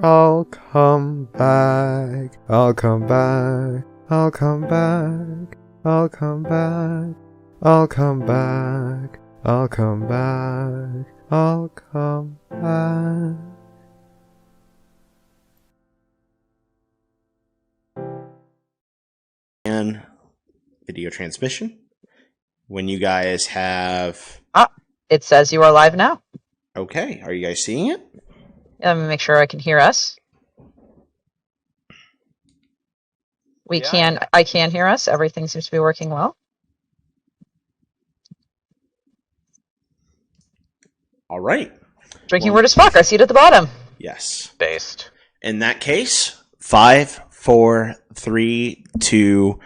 I'll come back. I'll come back. I'll come back. I'll come back. I'll come back. I'll come back. I'll come back. And video transmission. When you guys have... It says you are live now. Okay, are you guys seeing it? Let me make sure I can hear us. I can hear us. Everything seems to be working well. All right. Drinking word is fuck. I see it at the bottom. Yes. Based. In that case, 5, 4, 3, 2.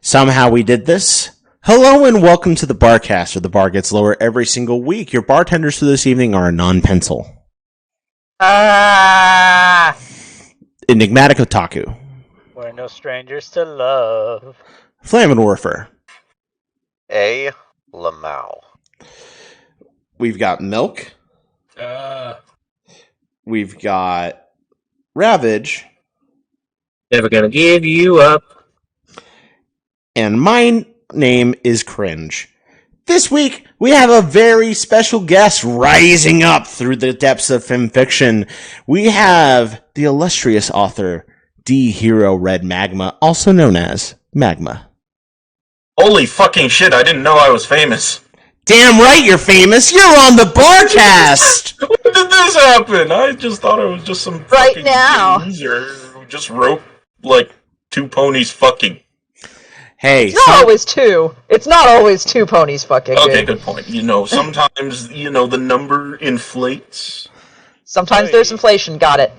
Somehow we did this. Hello and welcome to the Barcast, where the bar gets lower every single week. Your bartenders for this evening are a non-pencil. Enigmatic Otaku. We're no strangers to love. Flamin' Warfer. A. Lamau. We've got Milk. We've got Ravage. Never gonna give you up. And my name is Cringe. This week, we have a very special guest rising up through the depths of fanfiction. We have the illustrious author, DHeroRedMagma, also known as Magma. Holy fucking shit, I didn't know I was famous. Damn right you're famous! You're on the Barcast! When did this happen? I just thought it was just some Right fucking now. loser who just wrote, like, two ponies fucking. Hey, It's not always two. It's not always two ponies fucking. Okay, Dude. good point. You know, sometimes, the number inflates. Sometimes there's inflation. Got it.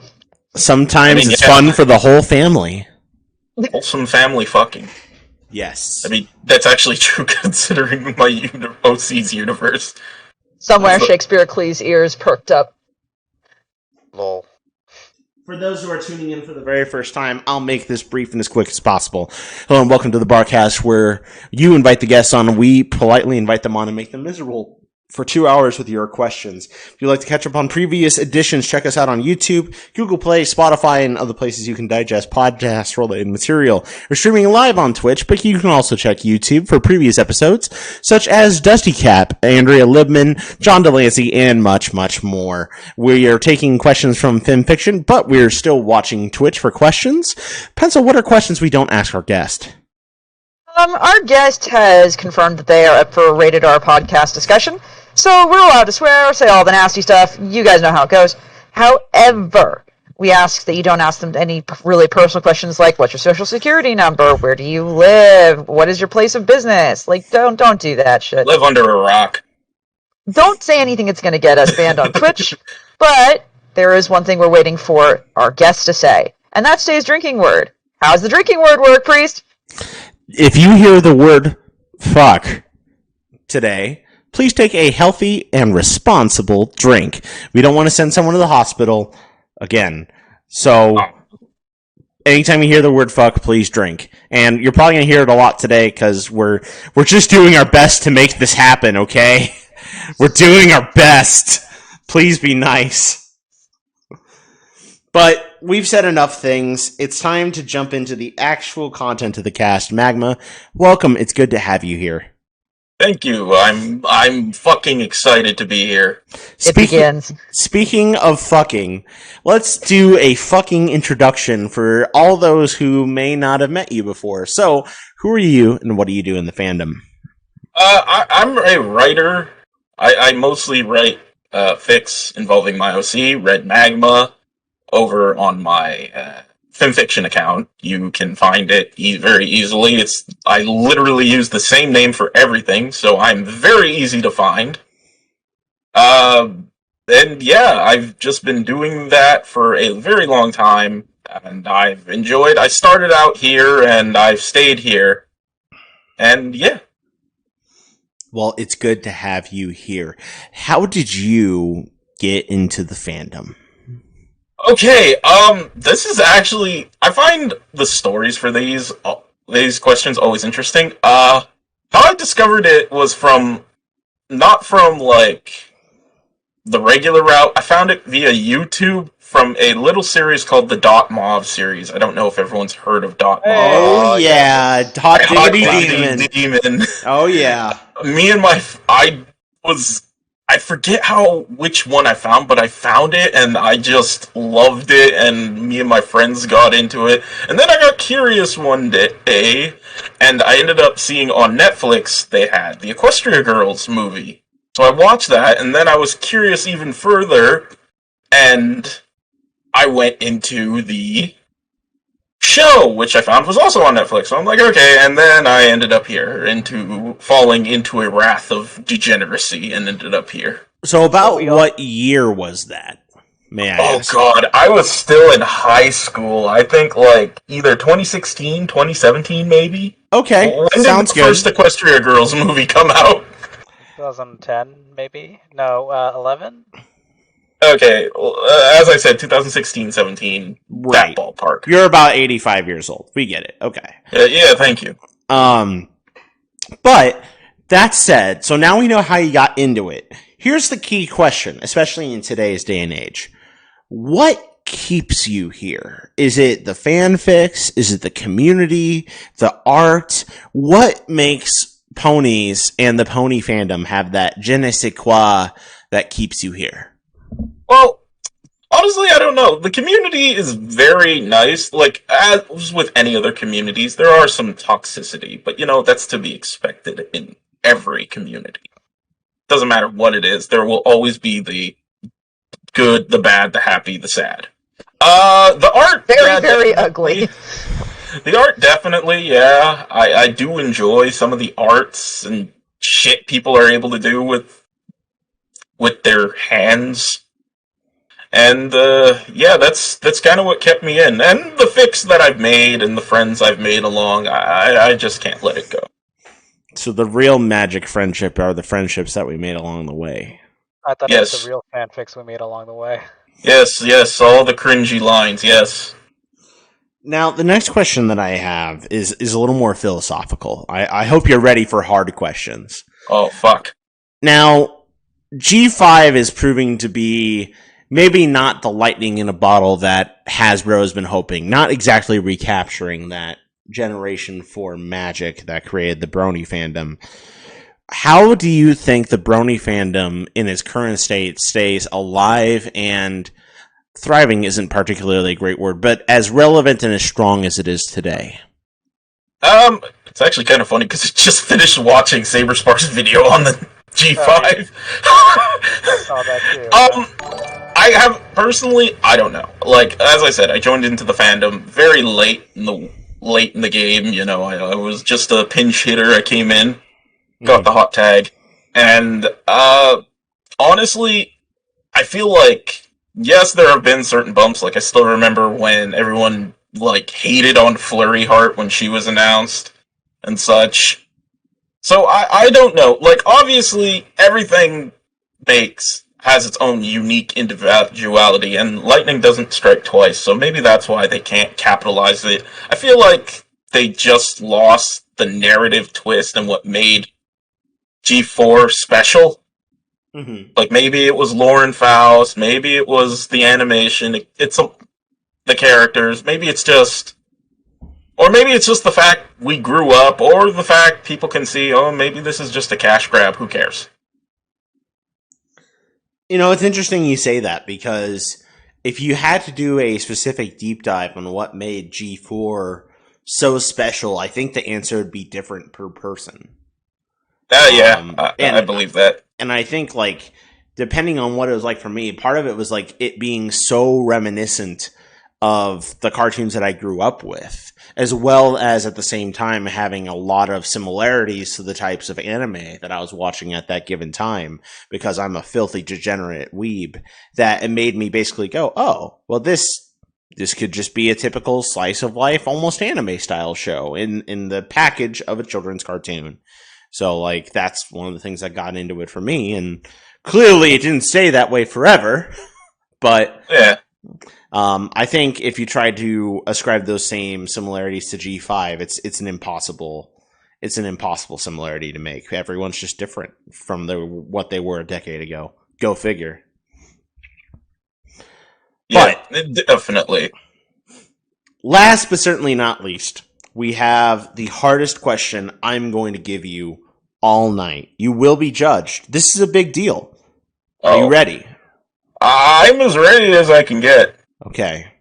sometimes it's yeah. fun for the whole family. Wholesome family fucking. Yes. I mean, that's actually true considering my OC's universe. Somewhere Shakespeare Clee's ears perked up. Lol. For those who are tuning in for the very first time, I'll make this brief and as quick as possible. Hello and welcome to the Barcast, where you invite the guests on and we politely invite them on and make them miserable for 2 hours with your questions. If you'd like to catch up on previous editions, check us out on YouTube, Google Play, Spotify, and other places you can digest podcast-related material. We're streaming live on Twitch, but you can also check YouTube for previous episodes, such as Dusty Cap, Andrea Libman, John Delancey, and much, much more. We are taking questions from FemFiction, but we're still watching Twitch for questions. Pencil, what are questions we don't ask our guest? Our guest has confirmed that they are up for a Rated R podcast discussion, so we're allowed to swear, say all the nasty stuff. You guys know how it goes. However, we ask that you don't ask them any really personal questions like, what's your social security number? Where do you live? What is your place of business? Like, don't do that shit. Live under a rock. Don't say anything that's going to get us banned on Twitch, but there is one thing we're waiting for our guest to say, and that's today's drinking word. How's the drinking word work, Priest? If you hear the word fuck today, please take a healthy and responsible drink. We don't want to send someone to the hospital again. So anytime you hear the word fuck, please drink. And you're probably going to hear it a lot today because we're just doing our best to make this happen, okay? We're doing our best. Please be nice. But we've said enough things. It's time to jump into the actual content of the cast. Magma, welcome. It's good to have you here. Thank you. I'm fucking excited to be here. It begins. Speaking of fucking, let's do a fucking introduction for all those who may not have met you before. So, who are you and what do you do in the fandom? I'm a writer. I mostly write fics involving my OC, Red Magma. Over on my FemFiction account, you can find it very easily. I literally use the same name for everything, so I'm very easy to find. And yeah, I've just been doing that for a very long time, and I've enjoyed. I started out here, and I've stayed here, and yeah. Well, it's good to have you here. How did you get into the fandom? Okay, this is actually, I find the stories for these questions always interesting. How I discovered it was not from, like, the regular route. I found it via YouTube from a little series called the Dot Mauve series. I don't know if everyone's heard of Dot Mauve. Oh, yeah. Hot Hot Diggity Demon. Oh, yeah. Me and I forget which one I found, but I found it and I just loved it, and me and my friends got into it. And then I got curious one day, and I ended up seeing on Netflix they had the Equestria Girls movie. So I watched that, and then I was curious even further, and I went into the show, which I found was also on Netflix. So I'm like, okay, and then I ended up here, falling into a wrath of degeneracy, and ended up here. So about what year was that? May I ask? God, I was still in high school. I think like either 2016, 2017, maybe. Okay, when sounds did the first Equestria Girls movie come out? 2010, maybe? No, 11? Okay, as I said, 2016, 17, right. That ballpark. You're about 85 years old. We get it. Okay. Yeah, thank you. But that said, so now we know how you got into it. Here's the key question, especially in today's day and age. What keeps you here? Is it the fanfics? Is it the community? The art? What makes ponies and the pony fandom have that je ne sais quoi that keeps you here? Well, honestly, I don't know. The community is very nice. Like, as with any other communities, there are some toxicity, but that's to be expected in every community. Doesn't matter what it is, there will always be the good, the bad, the happy, the sad. The art... Very ugly. The art, definitely, yeah. I do enjoy some of the arts and shit people are able to do with their hands. And, yeah, that's kind of what kept me in. And the fics that I've made and the friends I've made along, I just can't let it go. So the real magic friendship are the friendships that we made along the way. I thought it was the real fanfics we made along the way. Yes, all the cringy lines, yes. Now, the next question that I have is a little more philosophical. I hope you're ready for hard questions. Oh, fuck. Now, G5 is proving to be maybe not the lightning in a bottle that Hasbro has been hoping. Not exactly recapturing that Generation 4 magic that created the Brony fandom. How do you think the Brony fandom in its current state stays alive and thriving? Isn't particularly a great word, but as relevant and as strong as it is today? It's actually kind of funny because I just finished watching Saberspark's video on the G5. I saw that too. I have personally, I don't know. Like, as I said, I joined into the fandom very late in the game. I was just a pinch hitter. I came in, got the hot tag, and honestly, I feel like yes, there have been certain bumps. Like, I still remember when everyone hated on Flurry Heart when she was announced and such. So I don't know. Like, obviously, everything has its own unique individuality, and lightning doesn't strike twice, so maybe that's why they can't capitalize it. I feel like they just lost the narrative twist and what made G4 special. Mm-hmm. Like, maybe it was Lauren Faust, maybe it was the animation, it's the characters, maybe it's just the fact we grew up, or the fact people can see, oh, maybe this is just a cash grab, who cares? It's interesting you say that, because if you had to do a specific deep dive on what made G4 so special, I think the answer would be different per person. I believe that. And I think, depending on what it was like for me, part of it was, it being so reminiscent of the cartoons that I grew up with, as well as at the same time having a lot of similarities to the types of anime that I was watching at that given time, because I'm a filthy degenerate weeb, that it made me basically go, oh, well, this could just be a typical slice of life, almost anime style show in the package of a children's cartoon. So, that's one of the things that got into it for me, and clearly it didn't stay that way forever, but yeah. I think if you try to ascribe those same similarities to G5, it's an impossible similarity to make. Everyone's just different from what they were a decade ago. Go figure. Yeah, definitely. Last but certainly not least, we have the hardest question I'm going to give you all night. You will be judged. This is a big deal. Are you ready? I'm as ready as I can get. Okay.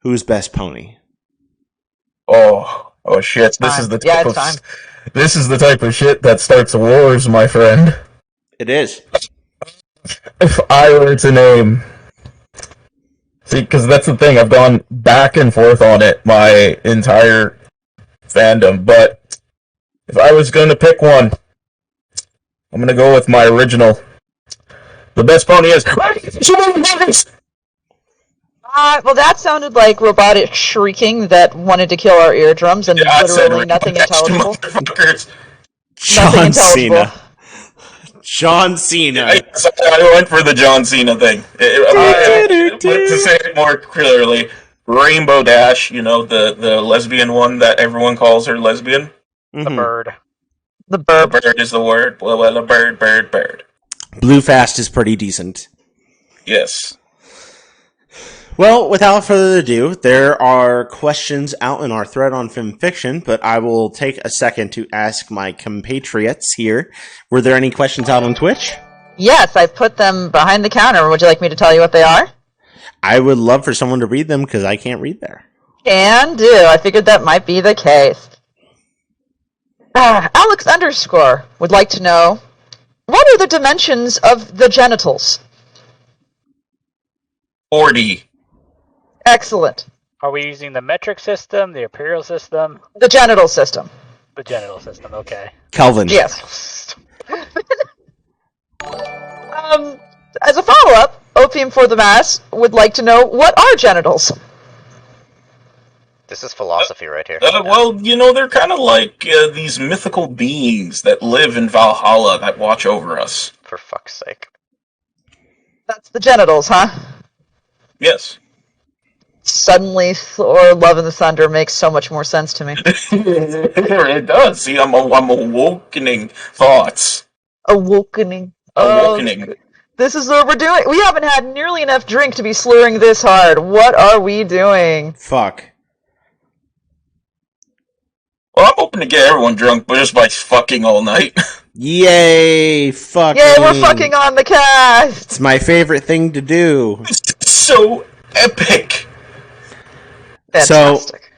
Who's best pony? Oh shit! This is the type of shit that starts wars, my friend. It is. If I were to name, see, because that's the thing, I've gone back and forth on it my entire fandom. But if I was going to pick one, I'm going to go with my original. The best pony is. Well, that sounded like robotic shrieking that wanted to kill our eardrums and literally nothing intelligible. John Cena. John Cena. I went for the John Cena thing. To say it more clearly, Rainbow Dash, the lesbian one that everyone calls her lesbian. The bird. The bird. The bird is the word. Well, a bird. Blue Fast is pretty decent. Yes. Well, without further ado, there are questions out in our thread on FimFiction, but I will take a second to ask my compatriots here. Were there any questions out on Twitch? Yes, I put them behind the counter. Would you like me to tell you what they are? I would love for someone to read them, because I can't read there. Can do. I figured that might be the case. Alex _ would like to know, what are the dimensions of the genitals? 40. Excellent. Are we using the metric system, the imperial system? The genital system. The genital system, okay. Kelvin. Yes. As a follow-up, Opium for the Mass would like to know, what are genitals? This is philosophy right here. Well, they're kind of like these mythical beings that live in Valhalla that watch over us. For fuck's sake. That's the genitals, huh? Yes. Suddenly, Thor Love and the Thunder makes so much more sense to me. It does. See, I'm awakening thoughts. Awakening. Awakening. This is what we're doing. We haven't had nearly enough drink to be slurring this hard. What are we doing? Fuck. Well, I'm hoping to get everyone drunk, but just by fucking all night. Yay! Fucking. Yay, we're fucking on the cast! It's my favorite thing to do. It's so epic. Fantastic.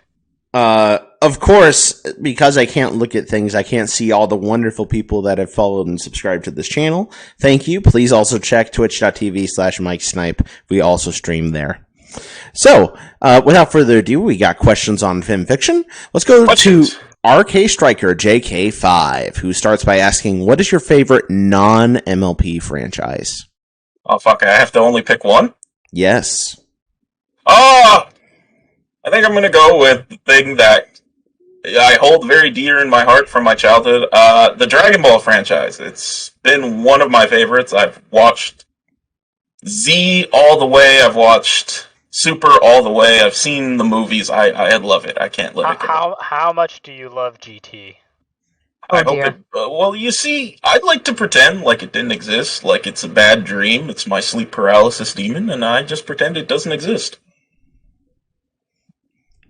So, of course, because I can't look at things, I can't see all the wonderful people that have followed and subscribed to this channel. Thank you. Please also check twitch.tv/MikeSnipe. We also stream there. So, without further ado, we got questions on FimFiction. Let's go to RK Striker JK5, who starts by asking, what is your favorite non-MLP franchise? Oh, fuck, I have to only pick one? Yes. I think I'm going to go with the thing that I hold very dear in my heart from my childhood, the Dragon Ball franchise. It's been one of my favorites. I've watched Z all the way. I've watched Super all the way. I've seen the movies. I love it. I can't let it go. How much do you love GT? I hope it. Well, you see, I'd like to pretend like it didn't exist, like it's a bad dream. It's my sleep paralysis demon, and I just pretend it doesn't exist.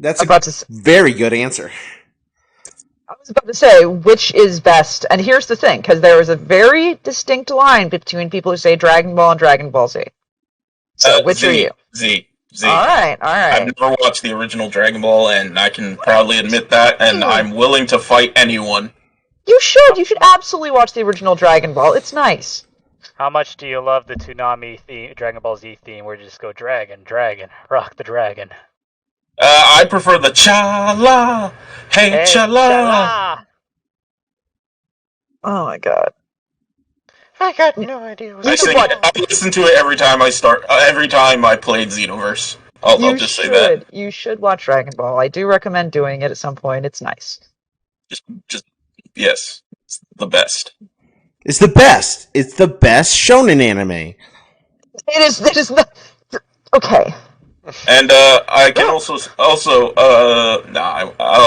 That's a very good answer. I was about to say, which is best? And here's the thing, because there is a very distinct line between people who say Dragon Ball and Dragon Ball Z. So, which are you? Z. All right. I've never watched the original Dragon Ball, and I can proudly admit that, and I'm willing to fight anyone. You should. You should absolutely watch the original Dragon Ball. It's nice. How much do you love the Toonami theme, Dragon Ball Z theme, where you just go dragon, rock the dragon? I prefer the cha-la, hey cha-la. Oh my god. I got no idea. I listen to it every time I played Xenoverse. I'll just say that. You should watch Dragon Ball. I do recommend doing it at some point. It's nice. Yes. It's the best. It's the best. It's the best shonen anime. It is not... Okay. And I can also I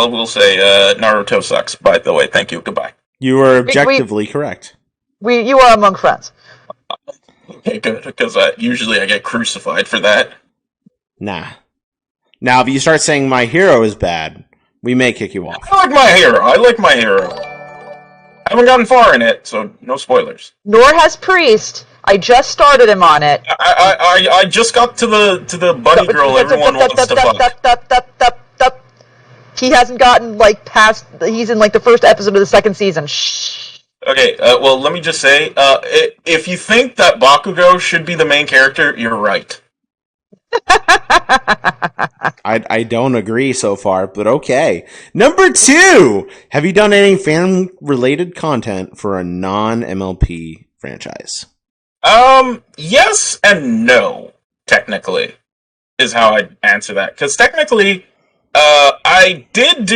will say Naruto sucks. By the way, thank you. Goodbye. You are objectively correct. You are among friends. Okay, good, because usually I get crucified for that. Nah. Now, if you start saying my hero is bad, we may kick you off. I like my hero. I haven't gotten far in it, so no spoilers. Nor has Priest. I just started him on it. I just got to the bunny girl everyone wants to fuck. He hasn't gotten past. He's in the first episode of the second season. Shh. Okay, well, let me just say, if you think that Bakugo should be the main character, you're right. I don't agree so far, but okay. Number 2! Have you done any fan-related content for a non-MLP franchise? Yes and no, technically, is how I'd answer that. Because technically, I've done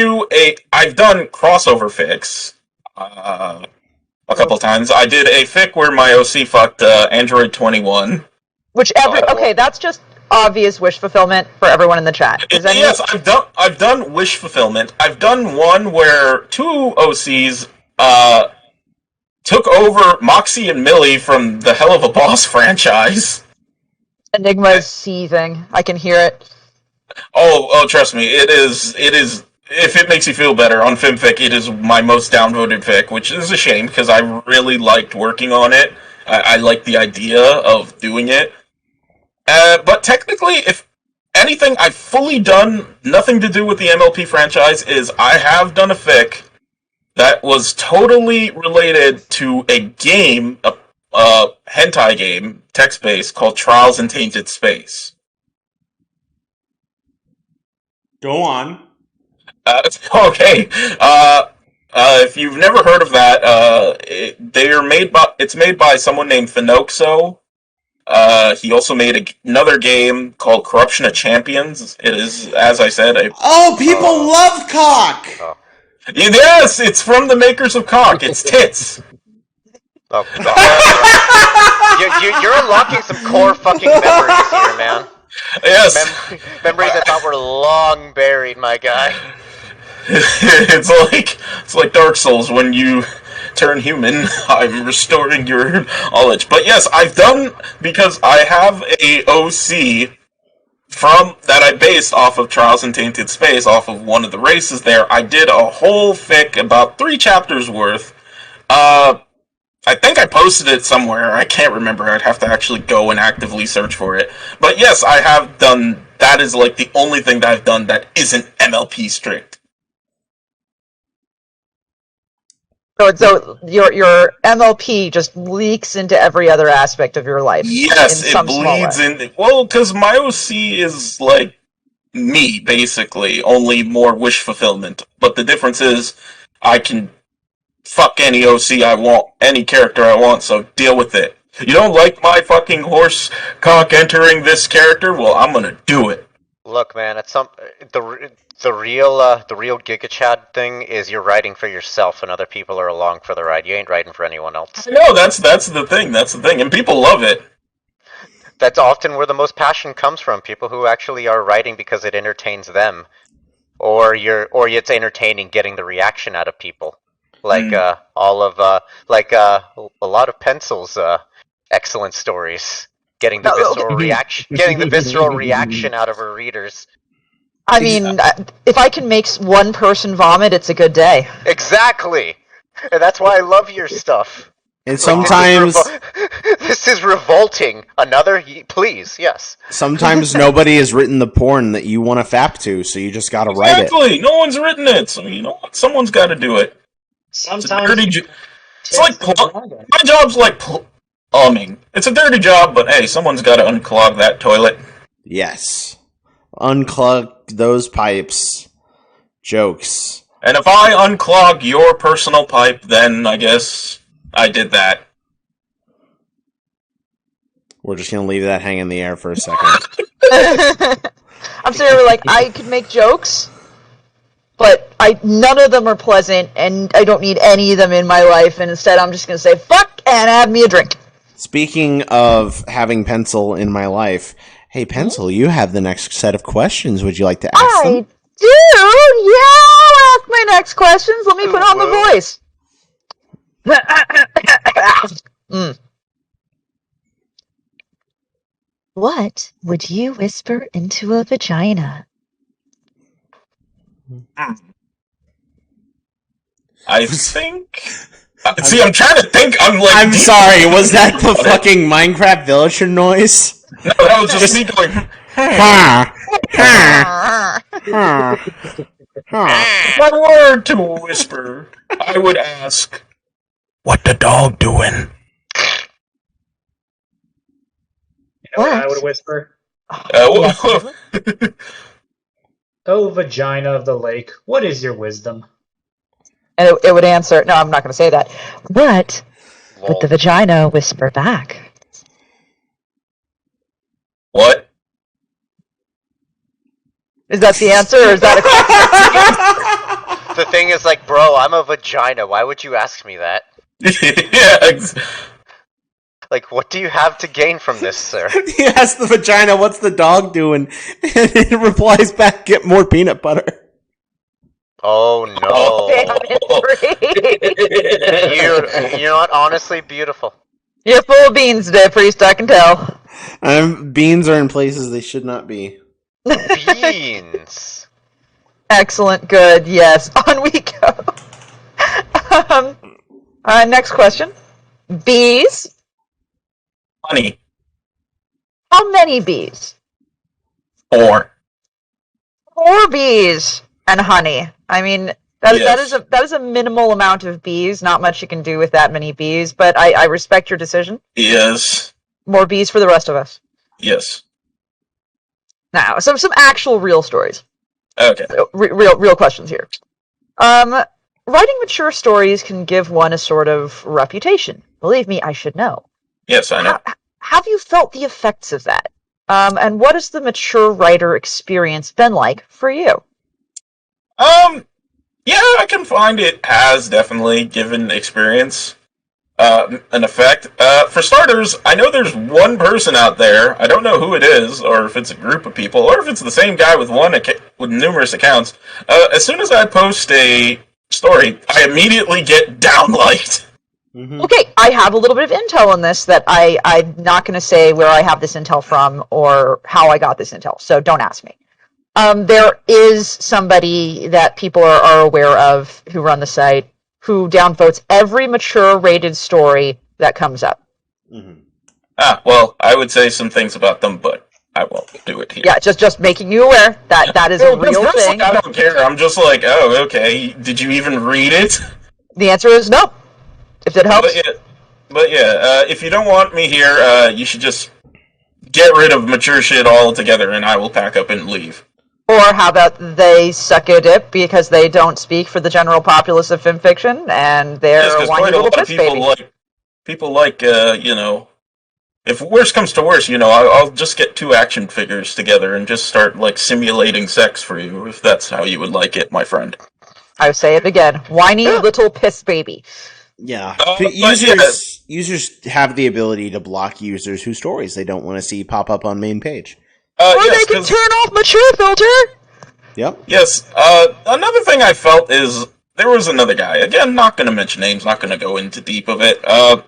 crossover fics, a couple times. I did a fic where my OC fucked, Android 21. Okay, that's just obvious wish fulfillment for everyone in the chat. Yes, I've done wish fulfillment. I've done one where 2 OCs, took over Moxie and Millie from the Hell of a Boss franchise. Enigma is seething. I can hear it. Oh, trust me, it is. If it makes you feel better, on FimFic, it is my most downvoted fic, which is a shame, because I really liked working on it. I liked the idea of doing it. But technically, if anything I've fully done, nothing to do with the MLP franchise, is I have done a fic that was totally related to a game, a hentai game, text-based, called Trials in Tainted Space. Go on. Okay. If you've never heard of that, it's made by someone named Finoxo. He also made another game called Corruption of Champions. It is, as I said, people love cock! Oh. Yes, it's from the makers of Cock. It's tits. Oh, you're unlocking some core fucking memories here, man. Yes. Memories I thought were long buried, my guy. It's like Dark Souls when you turn human. I'm restoring your knowledge. But yes, I've done, because I have a OC that I based off of Trials in Tainted Space, off of one of the races there. I did a whole fic, about 3 chapters worth. I think I posted it somewhere. I can't remember. I'd have to actually go and actively search for it. But yes, I have done. That is the only thing that I've done that isn't MLP strict. So your MLP just leaks into every other aspect of your life. Yes, it bleeds in. Well, because my OC is like me, basically, only more wish fulfillment. But the difference is, I can fuck any OC I want, any character I want, so deal with it. You don't like my fucking horse cock entering this character? Well, I'm gonna do it. Look, man, the real Giga Chad thing is you're writing for yourself, and other people are along for the ride. You ain't writing for anyone else. No, that's the thing. That's the thing, and people love it. That's often where the most passion comes from. People who actually are writing because it entertains them, or it's entertaining getting the reaction out of people. Like a lot of Pencil's excellent stories, getting the visceral reaction out of her readers. I mean, if I can make one person vomit, it's a good day. Exactly, and that's why I love your stuff. And sometimes this is revolting. Please, yes. Sometimes nobody has written the porn that you want to fap to, so you just got to write it. Exactly. No one's written it, so you know what? Someone's got to do it. Sometimes it's like my job's like plumbing. It's a dirty job, but hey, someone's got to unclog that toilet. Yes. Unclog those pipes. Jokes. And if I unclog your personal pipe, then I guess I did that. We're just gonna leave that hang in the air for a second. I'm saying, I could make jokes, but none of them are pleasant, and I don't need any of them in my life, and instead I'm just gonna say, fuck, and have me a drink. Speaking of having Pencil in my life, hey, Pencil, you have the next set of questions. Would you like to ask them? I do? Yeah, I'll ask my next questions. Let me put on the voice. What would you whisper into a vagina? I think. See, I'm trying to think. I'm sorry. Was that the fucking Minecraft villager noise? No, that was just me going. Ha! Ha! Ha! If I were to whisper, I would ask, "What the dog doing?" You know what I What? would whisper? Yes, Oh, vagina of the lake, what is your wisdom? and it would answer, no, I'm not going to say that. What would Lol. the vagina whisper back? What? Is that the answer, or is that a The thing is, like, bro, I'm a vagina. Why would you ask me that? Yeah. Like, what do you have to gain from this, sir? He asks the vagina, "What's the dog doing?" And it replies back, "Get more peanut butter." Oh no! Damn it, You know what? Honestly, beautiful. You're full of beans today, priest, I can tell. Beans are in places they should not be. Beans. Excellent, good, yes. On we go. Next question. Bees? Honey. How many bees? 4. 4 bees and honey. I mean, that Yes. is a minimal amount of bees. Not much you can do with that many bees, but I respect your decision. Yes. More bees for the rest of us. Yes. Now, some actual real stories. Okay. Real questions here. Writing mature stories can give one a sort of reputation. Believe me, I should know. Yes, I know. Have you felt the effects of that? And what has the mature writer experience been like for you? Yeah, I can find it has definitely given experience an effect. For starters, I know there's one person out there. I don't know who it is, or if it's a group of people, or if it's the same guy with with numerous accounts. As soon as I post a story, I immediately get downliked. Mm-hmm. Okay, I have a little bit of intel on this that I'm not going to say where I have this intel from or how I got this intel, so don't ask me. There is somebody that people are aware of who run the site who downvotes every mature rated story that comes up. Mm-hmm. Well, I would say some things about them, but I won't do it here. Yeah, just making you aware that is a real thing. I don't care. I'm just like, oh, okay. Did you even read it? The answer is no. If it helps. But yeah, if you don't want me here, you should just get rid of mature shit altogether, and I will pack up and leave. Or how about they suck a dip because they don't speak for the general populace of fanfiction, and they're a whiny little piss baby. People like, if worse comes to worse, I'll just get 2 action figures together and just start, simulating sex for you, if that's how you would like it, my friend. I say it again. Whiny little piss baby. Yeah. But Users have the ability to block users whose stories they don't want to see pop up on main page. Or they can turn off mature filter! Yep. Yes. Another thing I felt is there was another guy. Again, not going to mention names, not going to go into deep of it. I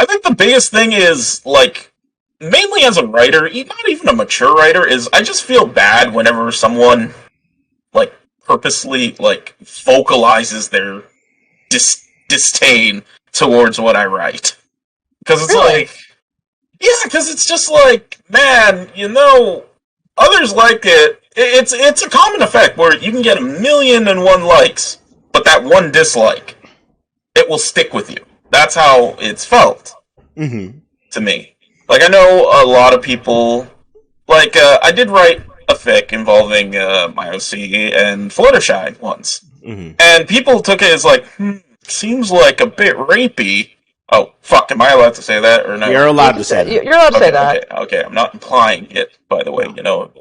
think the biggest thing is, mainly as a writer, not even a mature writer, is I just feel bad whenever someone, purposely, vocalizes their disdain towards what I write. Because it's Really? because it's just man, others like it. It's a common effect where you can get 1,000,001 likes, but that one dislike, it will stick with you. That's how it's felt to me. I know a lot of people, I did write a fic involving my OC and Fluttershy once. Mm-hmm. And people took it as seems like a bit rapey. Oh, fuck, am I allowed to say that or no? You're allowed to say that. You're allowed to say that. Okay, I'm not implying it, by the way,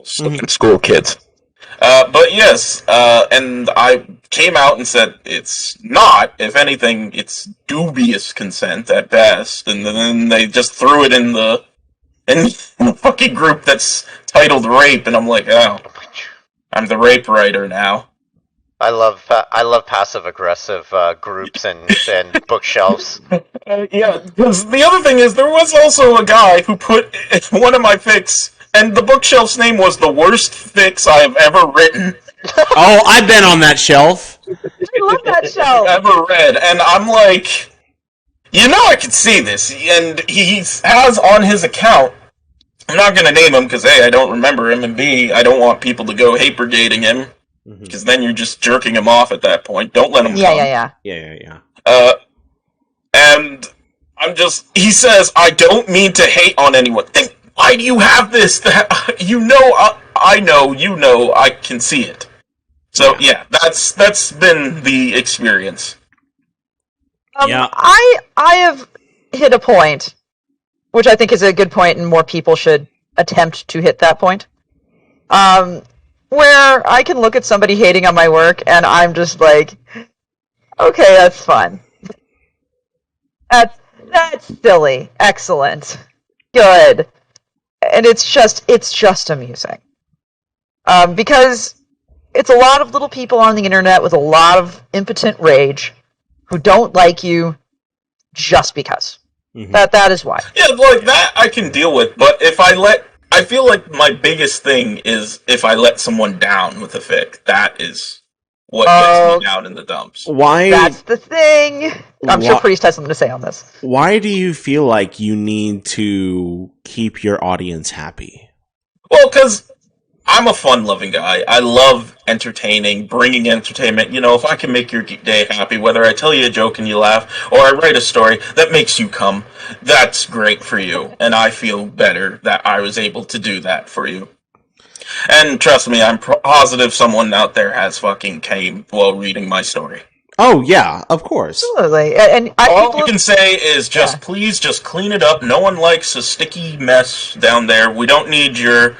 stupid school kids. But yes, and I came out and said it's not. If anything, it's dubious consent at best, and then they just threw it in the fucking group that's titled rape, and I'm like, oh, I'm the rape writer now. I love passive aggressive groups and bookshelves. Yeah, because the other thing is, there was also a guy who put one of my fics, and the bookshelf's name was the worst fics I have ever written. Oh, I've been on that shelf. I love that show. Ever read, and I'm like, I can see this, and he has on his account. I'm not going to name him because A, I don't remember him, and B, I don't want people to go hate brigading him, because then you're just jerking him off at that point. Don't let him come. Yeah. And he says, I don't mean to hate on anyone. Then why do you have this? I know, I can see it. So, yeah, that's been the experience. I have hit a point, which I think is a good point, and more people should attempt to hit that point, where I can look at somebody hating on my work, and I'm just like, okay, that's fun. That's silly. Excellent. Good. And it's just amusing. Because it's a lot of little people on the internet with a lot of impotent rage who don't like you just because. That is why. Yeah, like that I can deal with, but I feel like my biggest thing is if I let someone down with a fic. That is what gets me down in the dumps. Why? That's the thing. I'm sure Priest has something to say on this. Why do you feel like you need to keep your audience happy? Well, because I'm a fun-loving guy. I love entertaining, bringing entertainment. If I can make your day happy, whether I tell you a joke and you laugh, or I write a story that makes you come, that's great for you. And I feel better that I was able to do that for you. And trust me, I'm positive someone out there has fucking came while reading my story. Oh, yeah, of course. Absolutely. And all you can say is please just clean it up. No one likes a sticky mess down there. We don't need your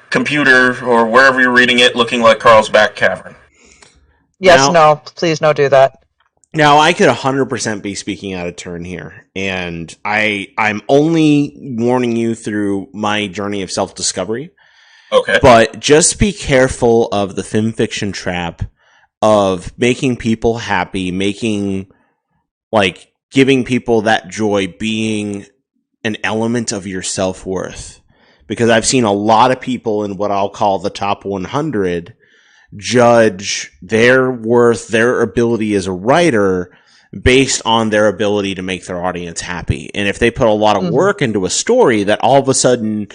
computer or wherever you're reading it looking like Carlsbad Cavern. Yes, no, please don't do that. Now, I could 100% be speaking out of turn here, and I'm only warning you through my journey of self-discovery. Okay. But just be careful of the fanfiction trap of making people happy, giving people that joy being an element of your self-worth. Because I've seen a lot of people in what I'll call the top 100 judge their worth, their ability as a writer based on their ability to make their audience happy. And if they put a lot of work into a story that all of a sudden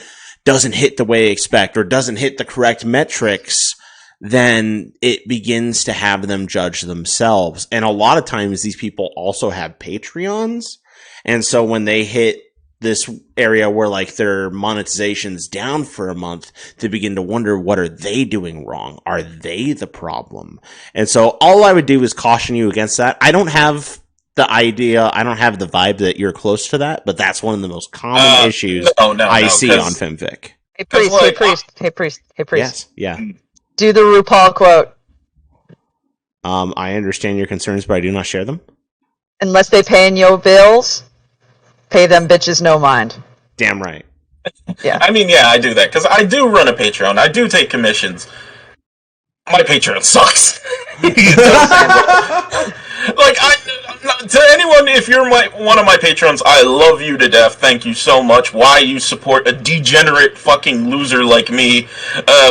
doesn't hit the way they expect or doesn't hit the correct metrics, then it begins to have them judge themselves. And a lot of times these people also have Patreons. And so when they hit this area where their monetization's down for a month, they begin to wonder, what are they doing wrong? Are they the problem? And so all I would do is caution you against that. I don't have the vibe that you're close to that, but that's one of the most common issues I see on FemFic. Hey priest. Yes, yeah. Do the RuPaul quote. I understand your concerns, but I do not share them. Unless they paying your bills, pay them bitches no mind. Damn right. Yeah. I mean, yeah, I do that, because I do run a Patreon. I do take commissions. My Patreon sucks. To anyone, if you're one of my patrons, I love you to death. Thank you so much. Why you support a degenerate fucking loser like me,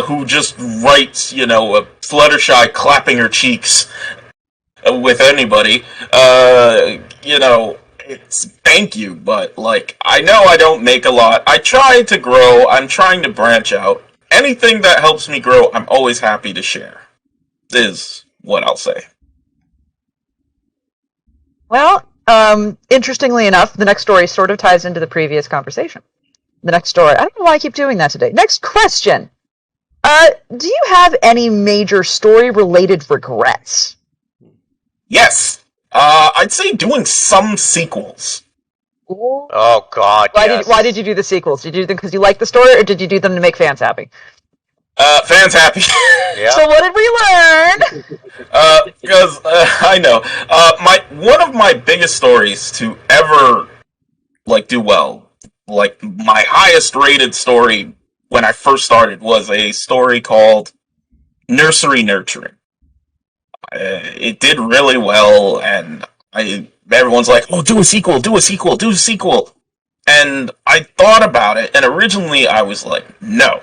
who just writes, a Fluttershy clapping her cheeks with anybody, it's thank you, but I know I don't make a lot. I try to grow. I'm trying to branch out. Anything that helps me grow, I'm always happy to share. Is what I'll say. Well, interestingly enough, the next story sort of ties into the previous conversation. The next story. I don't know why I keep doing that today. Next question. Do you have any major story-related regrets? Yes. I'd say doing some sequels. Oh God! Why did you do the sequels? Did you do them because you liked the story, or did you do them to make fans happy? Fans happy. Yeah. So what did we learn? Because I know one of my biggest stories to ever do well, my highest rated story when I first started was a story called Nursery Nurturing. it did really well, and everyone's like, "Oh, do a sequel, do a sequel, do a sequel." And I thought about it, and originally I was like, "No,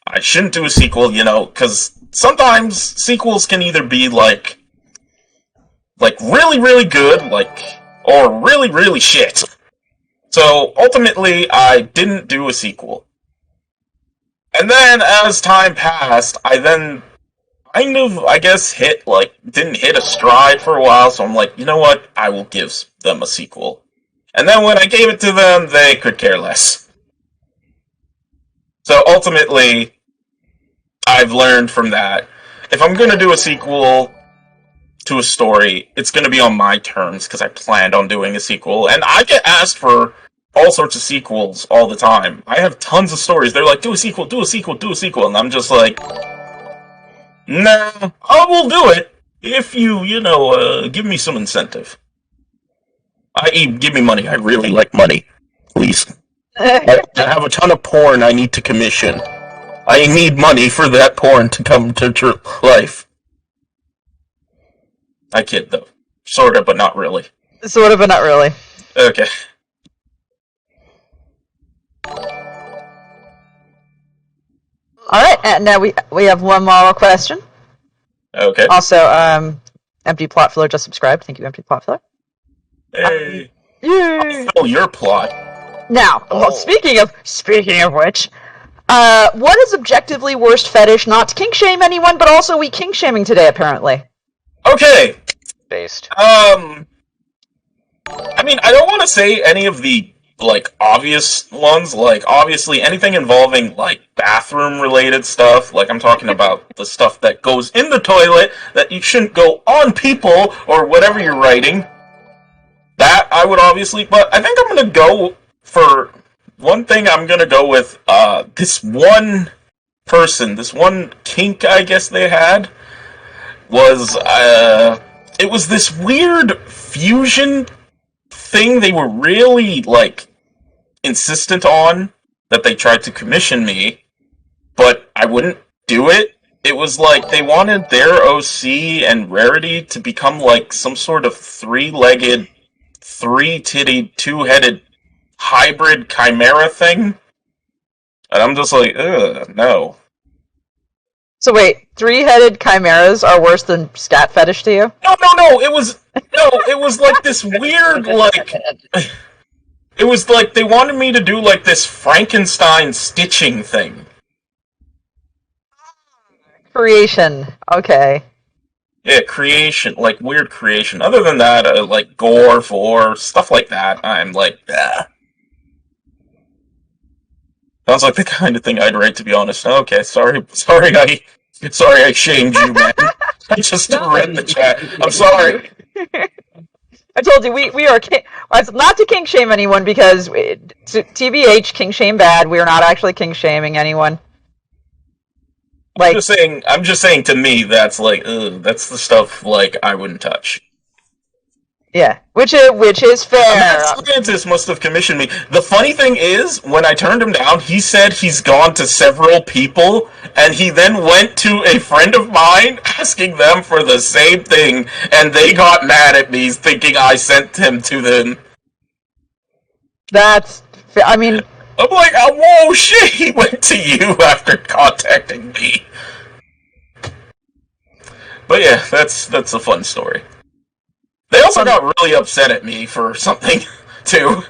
I shouldn't do a sequel," because sometimes sequels can either be like really, really good, or really, really shit. So ultimately, I didn't do a sequel. And then, as time passed, I then kind of, I guess, didn't hit a stride for a while, so I'm like, you know what, I will give them a sequel. And then when I gave it to them, they could care less. So ultimately, I've learned from that, if I'm gonna do a sequel to a story, it's going to be on my terms, because I planned on doing a sequel, and I get asked for all sorts of sequels all the time. I have tons of stories. They're like, do a sequel, do a sequel, do a sequel, and I'm just like, nah, I will do it if you, give me some incentive. I.e., give me money. I really like money. Please. I have a ton of porn I need to commission. I need money for that porn to come to life. I kid, though. Sort of, but not really. Sort of, but not really. Okay. Alright, and now we have one more question. Okay. Also, Empty Plot Filler just subscribed. Thank you, Empty Plot Filler. Hey. Yay! I'll fill your plot. Now, well, speaking of which, what is objectively worst fetish? Not to kink shame anyone, but also we kink shaming today, apparently. Okay. Based. I mean, I don't want to say any of the, obvious ones. Obviously, anything involving, bathroom-related stuff. I'm talking about the stuff that goes in the toilet that you shouldn't go on people or whatever you're writing. That, I would obviously... But I think I'm going to go for... One thing I'm going to go with, this one person, this one kink, I guess they had, was, it was this weird fusion thing they were really, insistent on, that they tried to commission me, but I wouldn't do it. It was they wanted their OC and Rarity to become, some sort of three-legged, three-tittied, two-headed hybrid chimera thing. And I'm just like, ugh, no. So wait, three-headed chimeras are worse than scat fetish to you? No, it was this weird, it was they wanted me to do, this Frankenstein stitching thing. Creation, okay. Yeah, creation, weird creation. Other than that, gore, for stuff like that, I'm ah. Sounds like the kind of thing I'd write, to be honest. Okay, sorry I shamed you, man. I just read the chat. I'm sorry. I told you, we are not to kink shame anyone, because TBH, kink shame bad, we are not actually kink shaming anyone. I'm just saying to me, that's that's the stuff, I wouldn't touch. Yeah, which is fair. That scientist must have commissioned me. The funny thing is, when I turned him down, he said he's gone to several people, and he then went to a friend of mine, asking them for the same thing, and they got mad at me, thinking I sent him to them. I mean... I'm like, oh, whoa, shit, he went to you after contacting me. But yeah, that's a fun story. They also got really upset at me for something, too.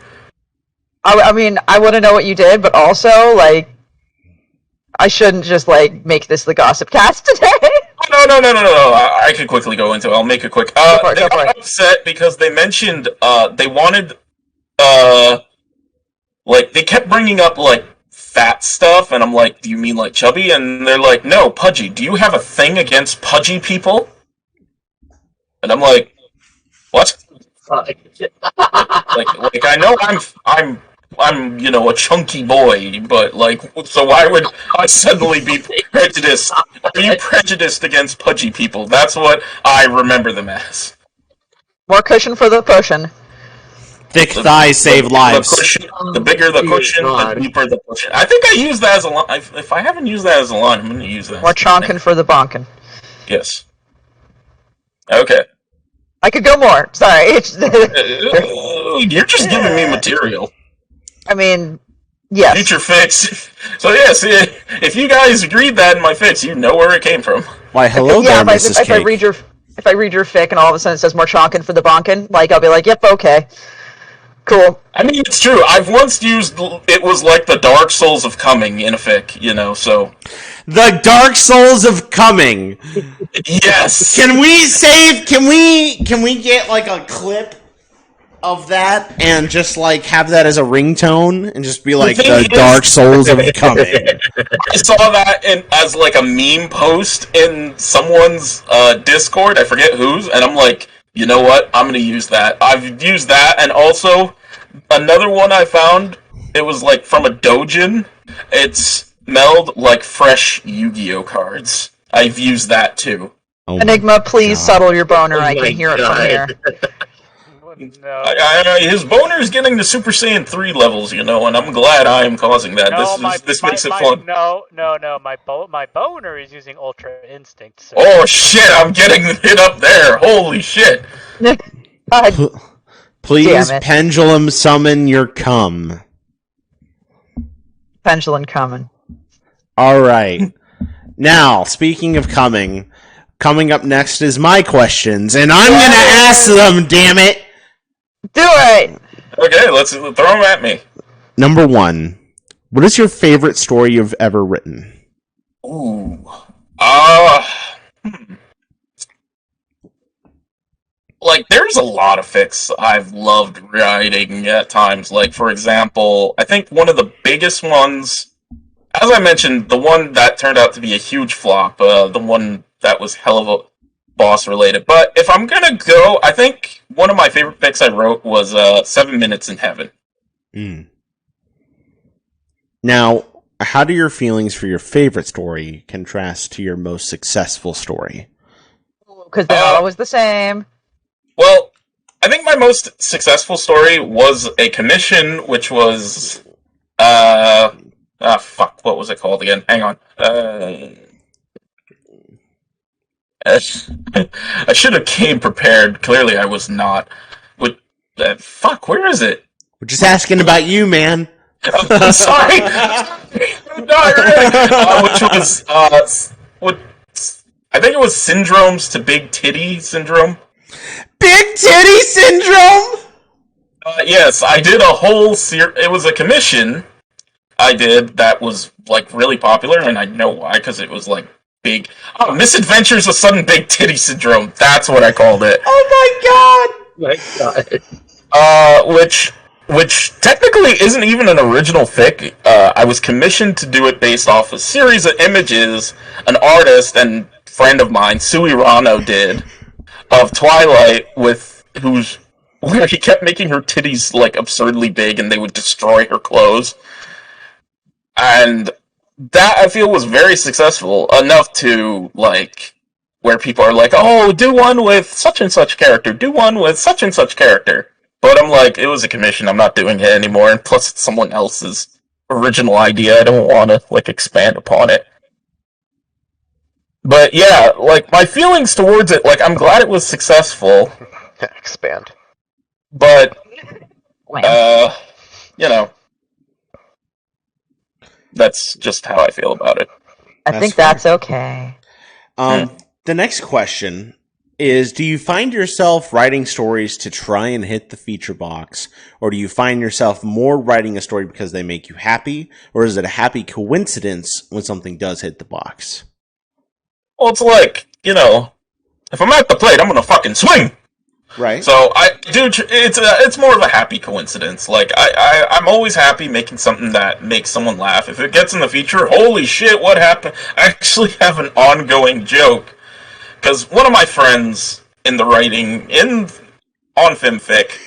I mean, I want to know what you did, but also, I shouldn't just, make this the gossip cast today. No. I can quickly go into it. I'll make it quick. They got upset because they mentioned, they wanted, they kept bringing up, fat stuff, and I'm like, do you mean, chubby? And they're like, no, pudgy. Do you have a thing against pudgy people? And I'm like, what? I know I'm a chunky boy, but so why would I suddenly be prejudiced? Are you prejudiced against pudgy people? That's what I remember them as. More cushion for the cushion. Thick thighs save lives. The bigger the cushion, the deeper the cushion. I think I use that as a line. If I haven't used that as a line, I'm going to use that. More chonkin for the bonkin. Yes. Okay. I could go more. Sorry. You're just giving me material. I mean, yes. Future fix. So yeah, see, if you guys agreed that in my fix, you know where it came from. Why, hello there, Mrs. If I Cake. read your fic and all of a sudden it says Marchankin for the Bonkin, like I'll be like, yep, okay, cool. I mean, it's true. I've once used it was like the Dark Souls of coming in a fic, so. The Dark Souls of Coming. Yes. Can we get like a clip of that and just like have that as a ringtone and just be like the Dark Souls of Coming? I saw that as like a meme post in someone's Discord. I forget whose, and I'm like, you know what? I'm gonna use that. I've used that, and also another one I found. It was like from a dojin. It smelled like fresh Yu-Gi-Oh cards. I've used that too. Oh Enigma, please God. settle your boner. I my can hear it God. from here. No. His boner is getting to Super Saiyan 3 levels, and I'm glad I am causing that. This makes it fun. No. My boner is using Ultra Instinct. So. Oh shit! I'm getting it up there. Holy shit! God, Please Damn it. pendulum summon your cum. pendulum coming. Alright. Now, speaking of coming up next is my questions, and I'm gonna ask them, damn it! Do it! Okay, let's throw them at me. Number 1. What is your favorite story you've ever written? Ooh. Like, there's a lot of fics I've loved writing at times. Like, for example, I think one of the biggest ones, as I mentioned, the one that turned out to be a huge flop, the one that was hell of a boss related. But if I'm gonna go, I think one of my favorite fics I wrote was 7 Minutes in Heaven. Now, how do your feelings for your favorite story contrast to your most successful story? Because they're not always the same. Well, I think my most successful story was a commission, which was, what was it called again? Hang on. I should have came prepared. Clearly I was not. Where is it? We're just asking about you, man. I'm sorry. No, really. Which was, I think it was Syndromes to Big Titty Syndrome. Big Titty Syndrome? Yes, I did a whole it was a commission I did that was, like, really popular, and I know why, because it was, like, big... Oh, Misadventures of Sudden Big Titty Syndrome. That's what I called it. Oh My God. Which technically isn't even an original fic. I was commissioned to do it based off a series of images an artist and friend of mine, Sui Rano, did of Twilight where he kept making her titties, like, absurdly big and they would destroy her clothes. And that, I feel, was very successful, enough to, like, where people are like, oh, do one with such and such character, do one with such and such character. But I'm like, it was a commission, I'm not doing it anymore, and plus it's someone else's original idea, I don't want to, like, expand upon it. But yeah, like, my feelings towards it, like, I'm glad it was successful, Expand. but, Wham. that's just how I feel about it. I think that's okay. The next question is, do you find yourself writing stories to try and hit the feature box, or do you find yourself more writing a story because they make you happy, or is it a happy coincidence when something does hit the box? Well, it's like, if I'm at the plate, I'm gonna fucking swing! Right. So, it's more of a happy coincidence. Like, I'm always happy making something that makes someone laugh. If it gets in the feature, holy shit, what happened? I actually have an ongoing joke. Because one of my friends in the writing, on FimFic,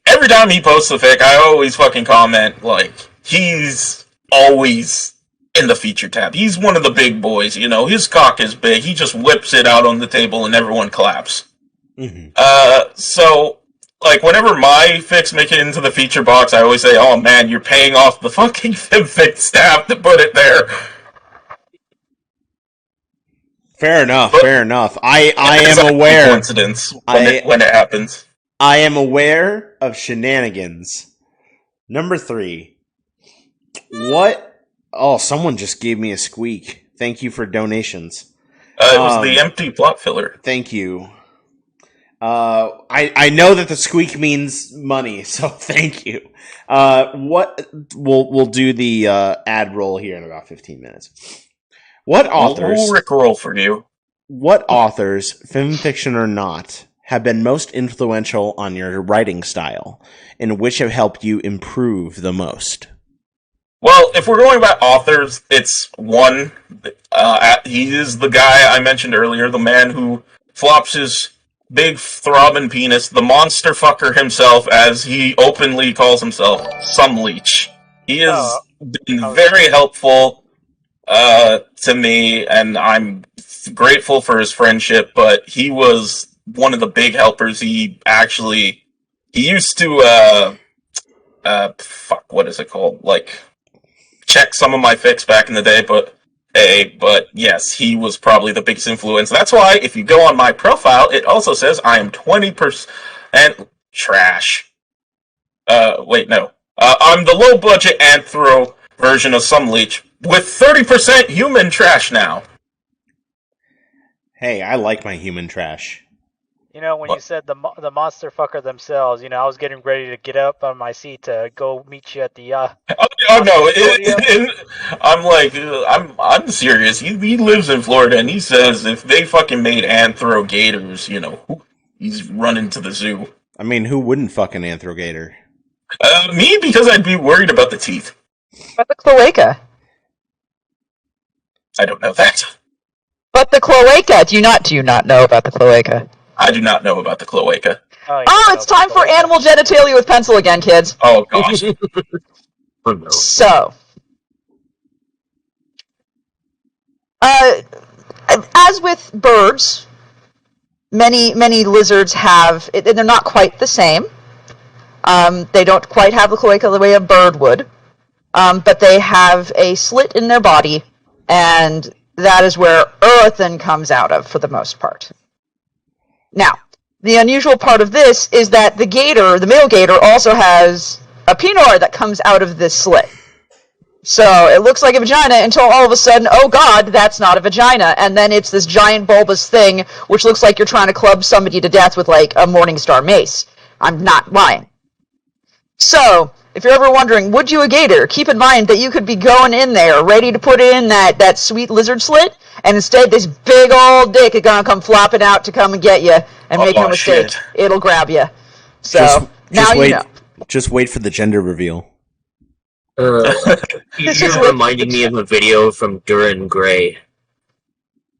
every time he posts a fic, I always fucking comment, like, he's always in the feature tab. He's one of the big boys, his cock is big, he just whips it out on the table and everyone claps. Mm-hmm. So, like, whenever my fics make it into the feature box, I always say, oh man, you're paying off the fucking FimFic staff to put it there. Fair enough. But- Fair enough. I It's am a aware. coincidence when it happens. I am aware of shenanigans. Number 3. What? Oh, someone just gave me a squeak. Thank you for donations. It was the empty plot filler. Thank you. I know that the squeak means money, so thank you. What we'll do the ad roll here in about 15 minutes. What authors? We'll rickroll for you. What authors, film fiction or not, have been most influential on your writing style, and which have helped you improve the most? Well, if we're going about authors, it's one. He is the guy I mentioned earlier, the man who flops his big throbbing penis, the monster fucker himself, as he openly calls himself, Some Leech. He has been very helpful to me, and I'm grateful for his friendship, but he was one of the big helpers. He used to, what is it called? Like, check some of my fics back in the day, but yes, he was probably the biggest influence. That's why if you go on my profile, it also says I am 20% trash. Wait, no. I'm the low budget anthro version of Some Leech with 30% human trash now. Hey, I like my human trash. You know, when you said the monster fucker themselves, I was getting ready to get up on my seat to go meet you at the. I'm serious. He lives in Florida, and he says if they fucking made anthro gators, he's running to the zoo. I mean, who wouldn't fucking anthrogator? Me, because I'd be worried about the teeth. But the cloaca. I don't know that. But the cloaca. Do you not know about the cloaca? I do not know about the cloaca. Oh, it's time for animal genitalia with pencil again, kids. Oh, gosh. Oh, no. So, as with birds, many lizards have, and they're not quite the same. They don't quite have the cloaca the way a bird would, but they have a slit in their body, and that is where earthen comes out of for the most part. Now, the unusual part of this is that the male gator, also has a penor that comes out of this slit. So it looks like a vagina until all of a sudden, oh god, that's not a vagina. And then it's this giant bulbous thing, which looks like you're trying to club somebody to death with like a Morningstar mace. I'm not lying. So, if you're ever wondering, would you a gator? Keep in mind that you could be going in there, ready to put in that sweet lizard slit, and instead this big old dick is gonna come flopping out to come and get you, and make no mistake, shit. it'll grab you. So, now wait, you know. Just wait for the gender reveal. You're reminding me of a video from Duran Gray.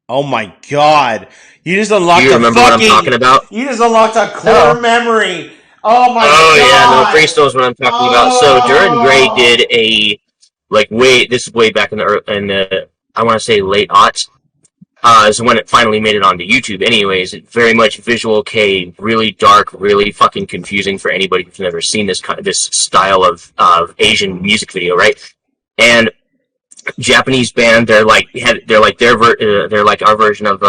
Oh my god! You just unlocked. Do you remember what I'm talking about? You just unlocked a core memory. Oh my god! Oh yeah, no, Grace knows what I'm talking about. So Duran Gray did this is way back in the I want to say late aughts. Is when it finally made it onto YouTube. Anyways, it's very much visual K, really dark, really fucking confusing for anybody who's never seen this style of Asian music video, right? And Japanese band, they're like our version of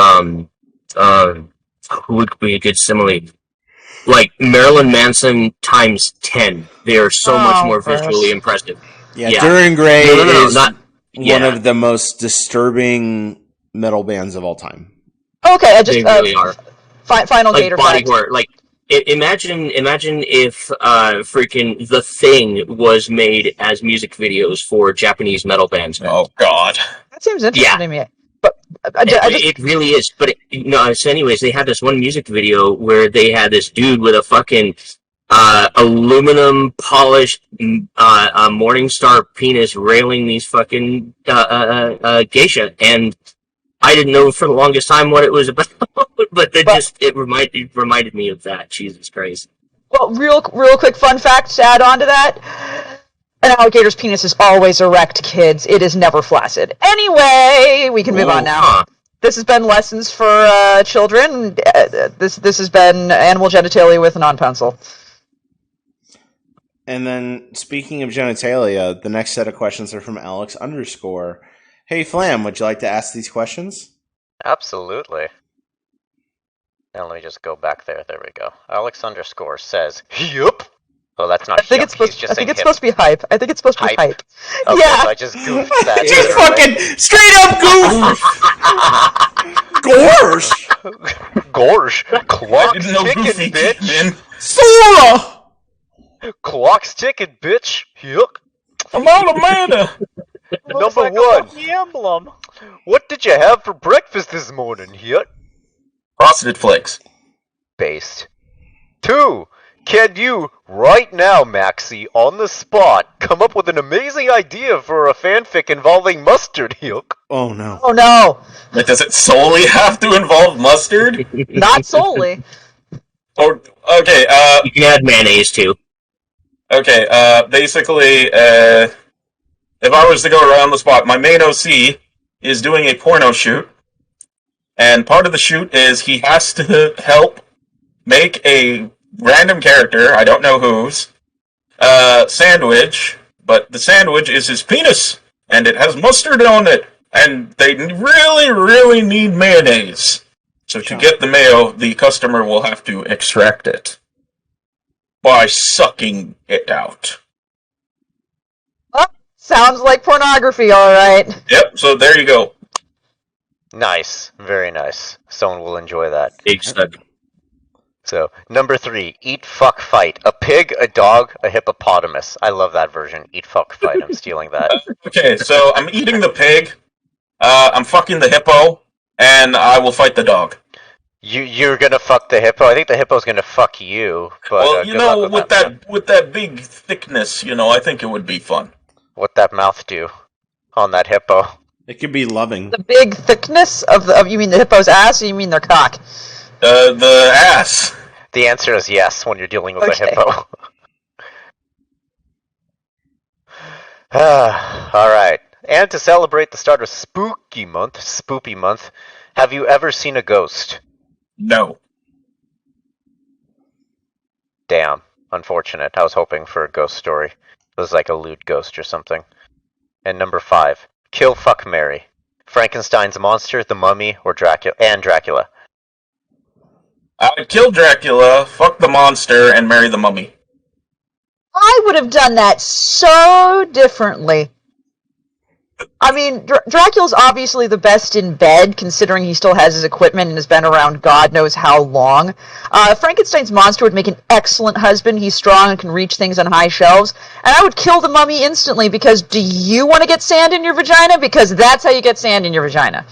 who would be a good simile? Like Marilyn Manson times 10. They are so much more visually impressive. Yeah, Duran Gray is one Yeah. of the most disturbing metal bands of all time. Okay, I just They really are. Final Like gator body fact. horror. Like imagine if freaking The Thing was made as music videos for Japanese metal bands. Man. Oh, God. That seems interesting to me. But It really is. But so anyways, they had this one music video where they had this dude with a fucking aluminum polished Morningstar penis railing these fucking geisha, and I didn't know for the longest time what it was about, but it reminded me of that. Jesus Christ. Well, real quick fun fact to add on to that. An alligator's penis is always erect, kids. It is never flaccid. Anyway, we can move on now. Huh. This has been Lessons for Children. This has been Animal Genitalia with a non-pencil. And then, speaking of genitalia, the next set of questions are from Alex_. Hey Flam, would you like to ask these questions? Absolutely. Now let me just go back there. There we go. Alex underscore says, yup. Oh, that's not I think yup. it's supposed. He's just I think saying it's hip. supposed to be hype. I think it's supposed to be hype. Okay, Yeah. so I just goofed that. Just anyway. fucking straight up goof. Gorsh. Gorge. I Clock's didn't know ticking, Goofy bitch. came in. Sora. Clock's ticking, bitch. Yup. I'm out of mana. Looks Number like a one. lucky emblem. What did you have for breakfast this morning, Yup? Frosted Flakes. Based. 2. Can you, right now, Maxie, on the spot, come up with an amazing idea for a fanfic involving mustard, Yuck? Oh no. Oh no, Like, does it solely have to involve mustard? not solely. Or okay, You can add mayonnaise too. basically, if I was to go around the spot, my main OC is doing a porno shoot, and part of the shoot is he has to help make a random character, I don't know whose, sandwich, but the sandwich is his penis, and it has mustard on it, and they really, really need mayonnaise. So to get the mayo, the customer will have to extract it by sucking it out. Oh, sounds like pornography, all right. Yep, so there you go. Nice. Very nice. Someone will enjoy that. Big stud. So, number 3, eat, fuck, fight. A pig, a dog, a hippopotamus. I love that version. Eat, fuck, fight. I'm stealing that. Okay, so I'm eating the pig, I'm fucking the hippo, and I will fight the dog. You're gonna fuck the hippo? I think the hippo's gonna fuck you. But, Well, you good know, luck with with that big thickness, I think it would be fun. What'd that mouth do on that hippo? It could be loving. The big thickness of you mean the hippo's ass, or you mean their cock? The ass. The answer is yes when you're dealing with Okay. a hippo. Alright. And to celebrate the start of Spoopy Month, have you ever seen a ghost? No. Damn. Unfortunate. I was hoping for a ghost story. It was like a lewd ghost or something. And number 5. Kill, fuck, marry. Frankenstein's monster, the mummy, or Dracula. I would kill Dracula, fuck the monster, and marry the mummy. I would have done that so differently. I mean, Dracula's obviously the best in bed, considering he still has his equipment and has been around God knows how long. Frankenstein's monster would make an excellent husband. He's strong and can reach things on high shelves. And I would kill the mummy instantly, because do you want to get sand in your vagina? Because that's how you get sand in your vagina.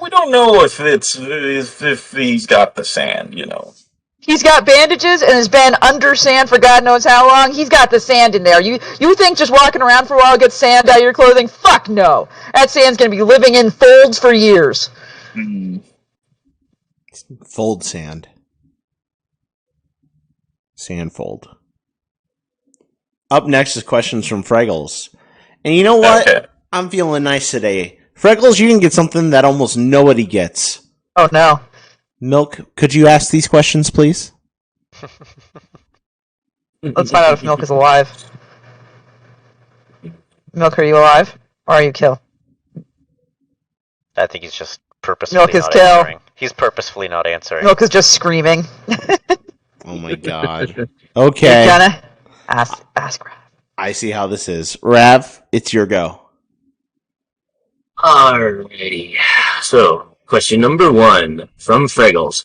We don't know if he's got the sand, He's got bandages and has been under sand for God knows how long. He's got the sand in there. You think just walking around for a while gets sand out of your clothing? Fuck no. That sand's going to be living in folds for years. Fold sand. Sandfold. Up next is questions from Freggles. And you know what? Okay. I'm feeling nice today. Freggles, you can get something that almost nobody gets. Oh no. Milk, could you ask these questions, please? Let's find out if Milk is alive. Milk, are you alive? Or are you kill? I think he's just purposefully Milk is not kill. answering. He's purposefully not answering. Milk is just screaming. Oh my god. You're Okay. gonna ask Rav. I see how this is. Rav, it's your go. Alrighty. So, question number 1 from Freggles.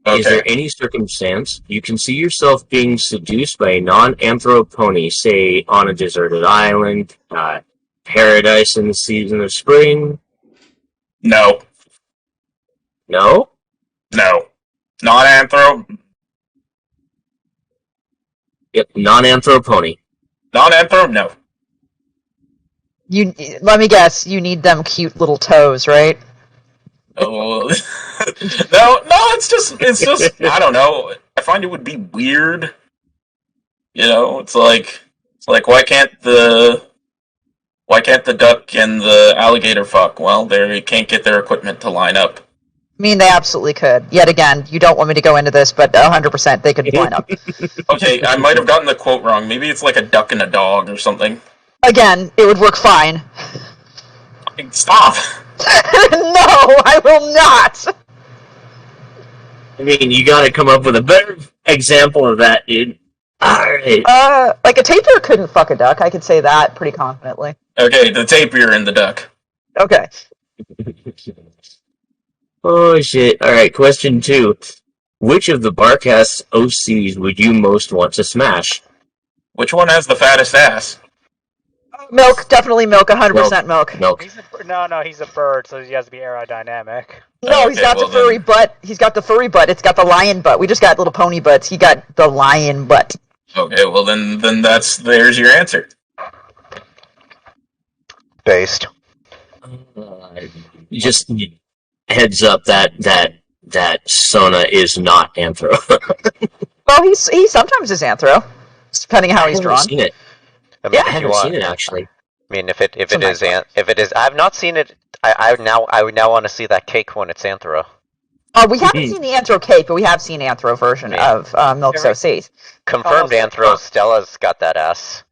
Is Okay. there any circumstance you can see yourself being seduced by a non-anthro pony, say on a deserted island, paradise in the season of spring? No. No? No. Non-anthro? Yep, non-anthro pony. Non-anthro? No. Let me guess, you need them cute little toes, right? Oh, no, it's just, I don't know. I find it would be weird. It's like why can't the duck and the alligator fuck? Well, they can't get their equipment to line up. I mean, they absolutely could. Yet again, you don't want me to go into this, but 100% they could line up. Okay, I might have gotten the quote wrong. Maybe it's like a duck and a dog or something. Again, it would work fine. Stop! I will not. I mean, you gotta come up with a better example of that, dude. Alright. Like a tapir couldn't fuck a duck. I could say that pretty confidently. Okay, the tapir and the duck. Okay. Oh shit. Alright, question 2. Which of the Barcast OCs would you most want to smash? Which one has the fattest ass? Milk, definitely milk, 100% milk. Milk. He's a bird, so he has to be aerodynamic. No, he's got the furry butt. He's got the furry butt. It's got the lion butt. We just got little pony butts. He got the lion butt. Okay, well then there's your answer. Based. Just heads up that Sona is not anthro. Well, he sometimes is anthro, depending how he's I haven't drawn. seen it. I mean, Yeah. I haven't seen it actually. I mean, if it Sometimes. is, I've not seen it. I would now want to see that cake when it's anthro. We haven't seen the anthro cake, but we have seen anthro version of Milk's OCs. Confirmed anthro. Stella's got that ass.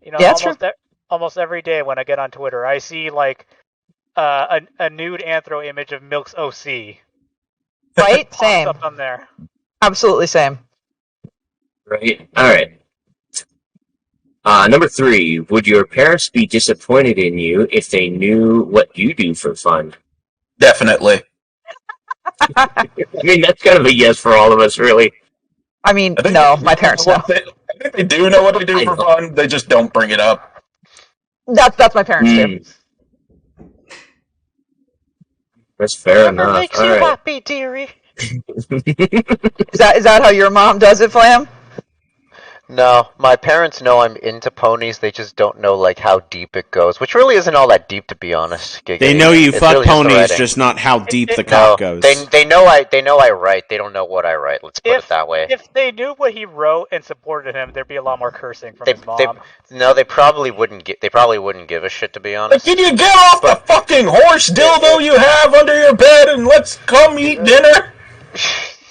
You know, Yeah, that's almost every day when I get on Twitter, I see like a nude anthro image of Milk's OC. Right? Pops Same. up on there. Absolutely same. Right. All right. Number 3. Would your parents be disappointed in you if they knew what you do for fun? Definitely. I mean, that's kind of a yes for all of us, really. I mean, I think no, they my parents know know. what I think they do know what they do I for know. fun. They just don't bring it up. That's my parents too. That's fair enough. All right. happy, dearie? Is that how your mom does it, Flam? No, my parents know I'm into ponies. They just don't know like how deep it goes, which really isn't all that deep, to be honest. They know you It's fuck really just the ponies, writing. just not how deep the No, cock goes. they know I write. They don't know what I write. Let's put it that way. If they knew what he wrote and supported him, there'd be a lot more cursing from his mom. They probably wouldn't give a shit, to be Like, honest. can you get off the fucking horse dildo you have under your bed and let's come eat dinner?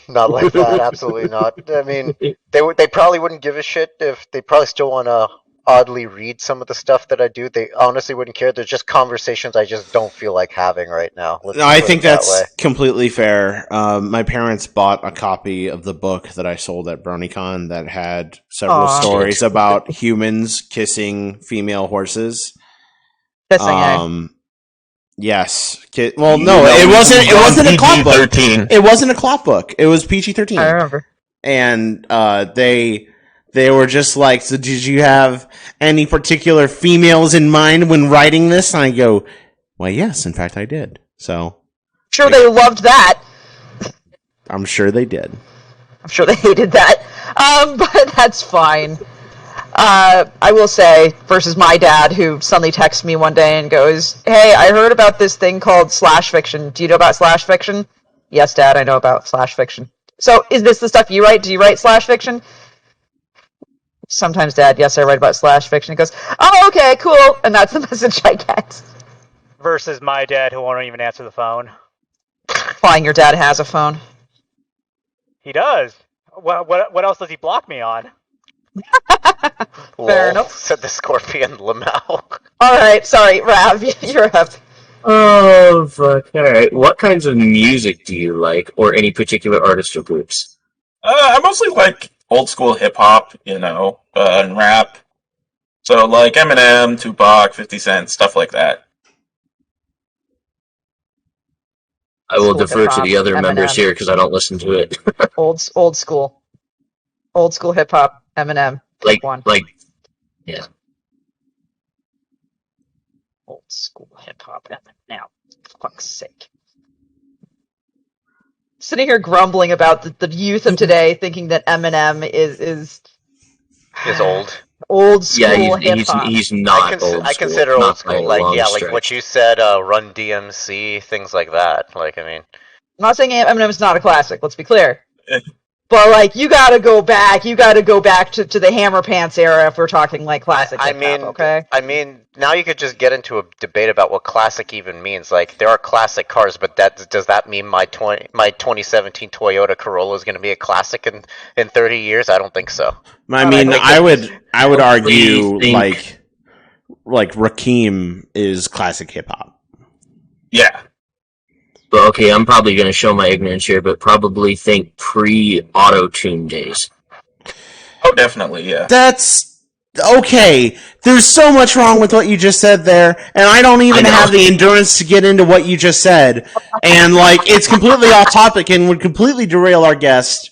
Not like that, absolutely not. I mean, they probably wouldn't give a shit if they probably still want to oddly read some of the stuff that I do. They honestly wouldn't care. There's just conversations I just don't feel like having right now. Let's No, I put think it that that's way. completely fair. My parents bought a copy of the book that I sold at BronyCon that had several Aw. stories about humans kissing female horses. Kissing, Yes. Well, no, it wasn't a clock book. PG-13. It wasn't a clock book. It was PG-13. I remember. And they were just like, so did you have any particular females in mind when writing this? And I go, well, yes, in fact, I did. So Sure, they loved that. I'm sure they did. I'm sure they hated that. But that's fine. I will say, versus my dad, who suddenly texts me one day and goes, "Hey, I heard about this thing called slash fiction. Do you know about slash fiction?" "Yes, Dad, I know about slash fiction." "So, is this the stuff you write? Do you write slash fiction?" "Sometimes, Dad, yes, I write about slash fiction." He goes, "Oh, okay, cool." And that's the message I get. Versus my dad, who won't even answer the phone. Fine, your dad has a phone. He does. What else does he block me on? Fair Lol, enough. said the scorpion Lamau. Alright, sorry, Rav, you're up. Oh, fuck. All right. What kinds of music do you like, or any particular artists or groups? I mostly like old school hip hop, and rap. So like Eminem, Tupac, 50 Cent, stuff like that. I will School defer to hip-hop, the other members Eminem. here because I don't listen to it. Old school hip hop. Eminem. like, one. yeah. Old school hip hop. Now, for fuck's sake. Sitting here grumbling about the youth of today, thinking that Eminem is Is old. old school Yeah, hip he's hop. he's not I old school. consider not old by a school like long like stretch. what you said. Run DMC, things like that. Like, I mean, I'm not saying Eminem's not a classic. Let's be clear. But like, you gotta go back to the Hammer Pants era if we're talking like classic hip hop. Okay. I mean, now you could just get into a debate about what classic even means. Like, there are classic cars, but does that mean my 2017 Toyota Corolla is going to be a classic in 30 years? I don't think so. I mean, I would argue think- like Rakim is classic hip hop. Yeah. But okay, I'm probably going to show my ignorance here, but probably think pre-auto-tune days. Oh, definitely, yeah. That's okay. There's so much wrong with what you just said there, and I don't even have the endurance to get into what you just said. And like, it's completely off topic and would completely derail our guest.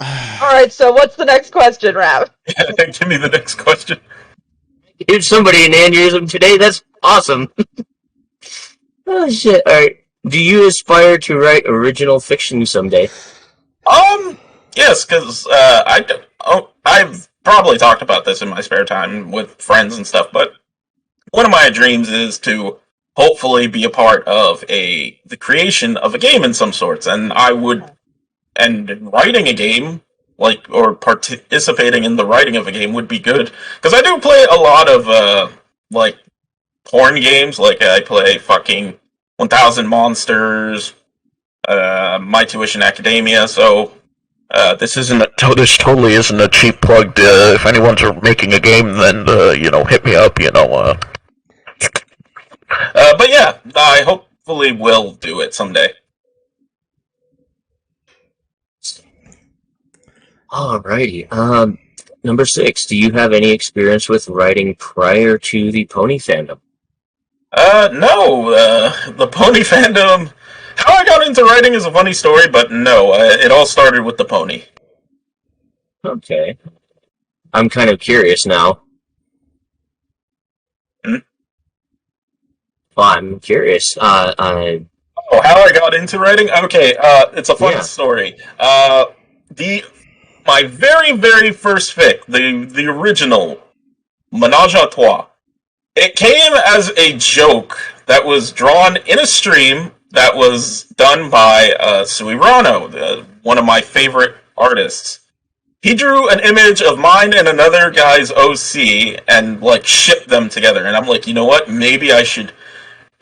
Alright, so what's the next question, Rav? Give me the next question. Give somebody an aneurysm today? That's awesome. Oh shit! All right. Do you aspire to write original fiction someday? Yes, because I've probably talked about this in my spare time with friends and stuff, but one of my dreams is to hopefully be a part of the creation of a game in some sorts, and writing a game, or participating in the writing of a game would be good, because I do play a lot of, porn games, like I play fucking 1000 Monsters, My Tuition Academia, so this totally isn't a cheap plug. If anyone's making a game, then hit me up. But yeah, I hopefully will do it someday. Alrighty. Number 6. Do you have any experience with writing prior to the pony fandom? No. The pony fandom. How I got into writing is a funny story, but no, it all started with the pony. Okay. I'm kind of curious now. Hmm? Well, I'm curious. Oh, how I got into writing? Okay, it's a fun story. My very, very first fic, the original, Ménage à Trois, it came as a joke that was drawn in a stream that was done by Suirano, one of my favorite artists. He drew an image of mine and another guy's OC and, shipped them together. And I'm like, you know what? Maybe I should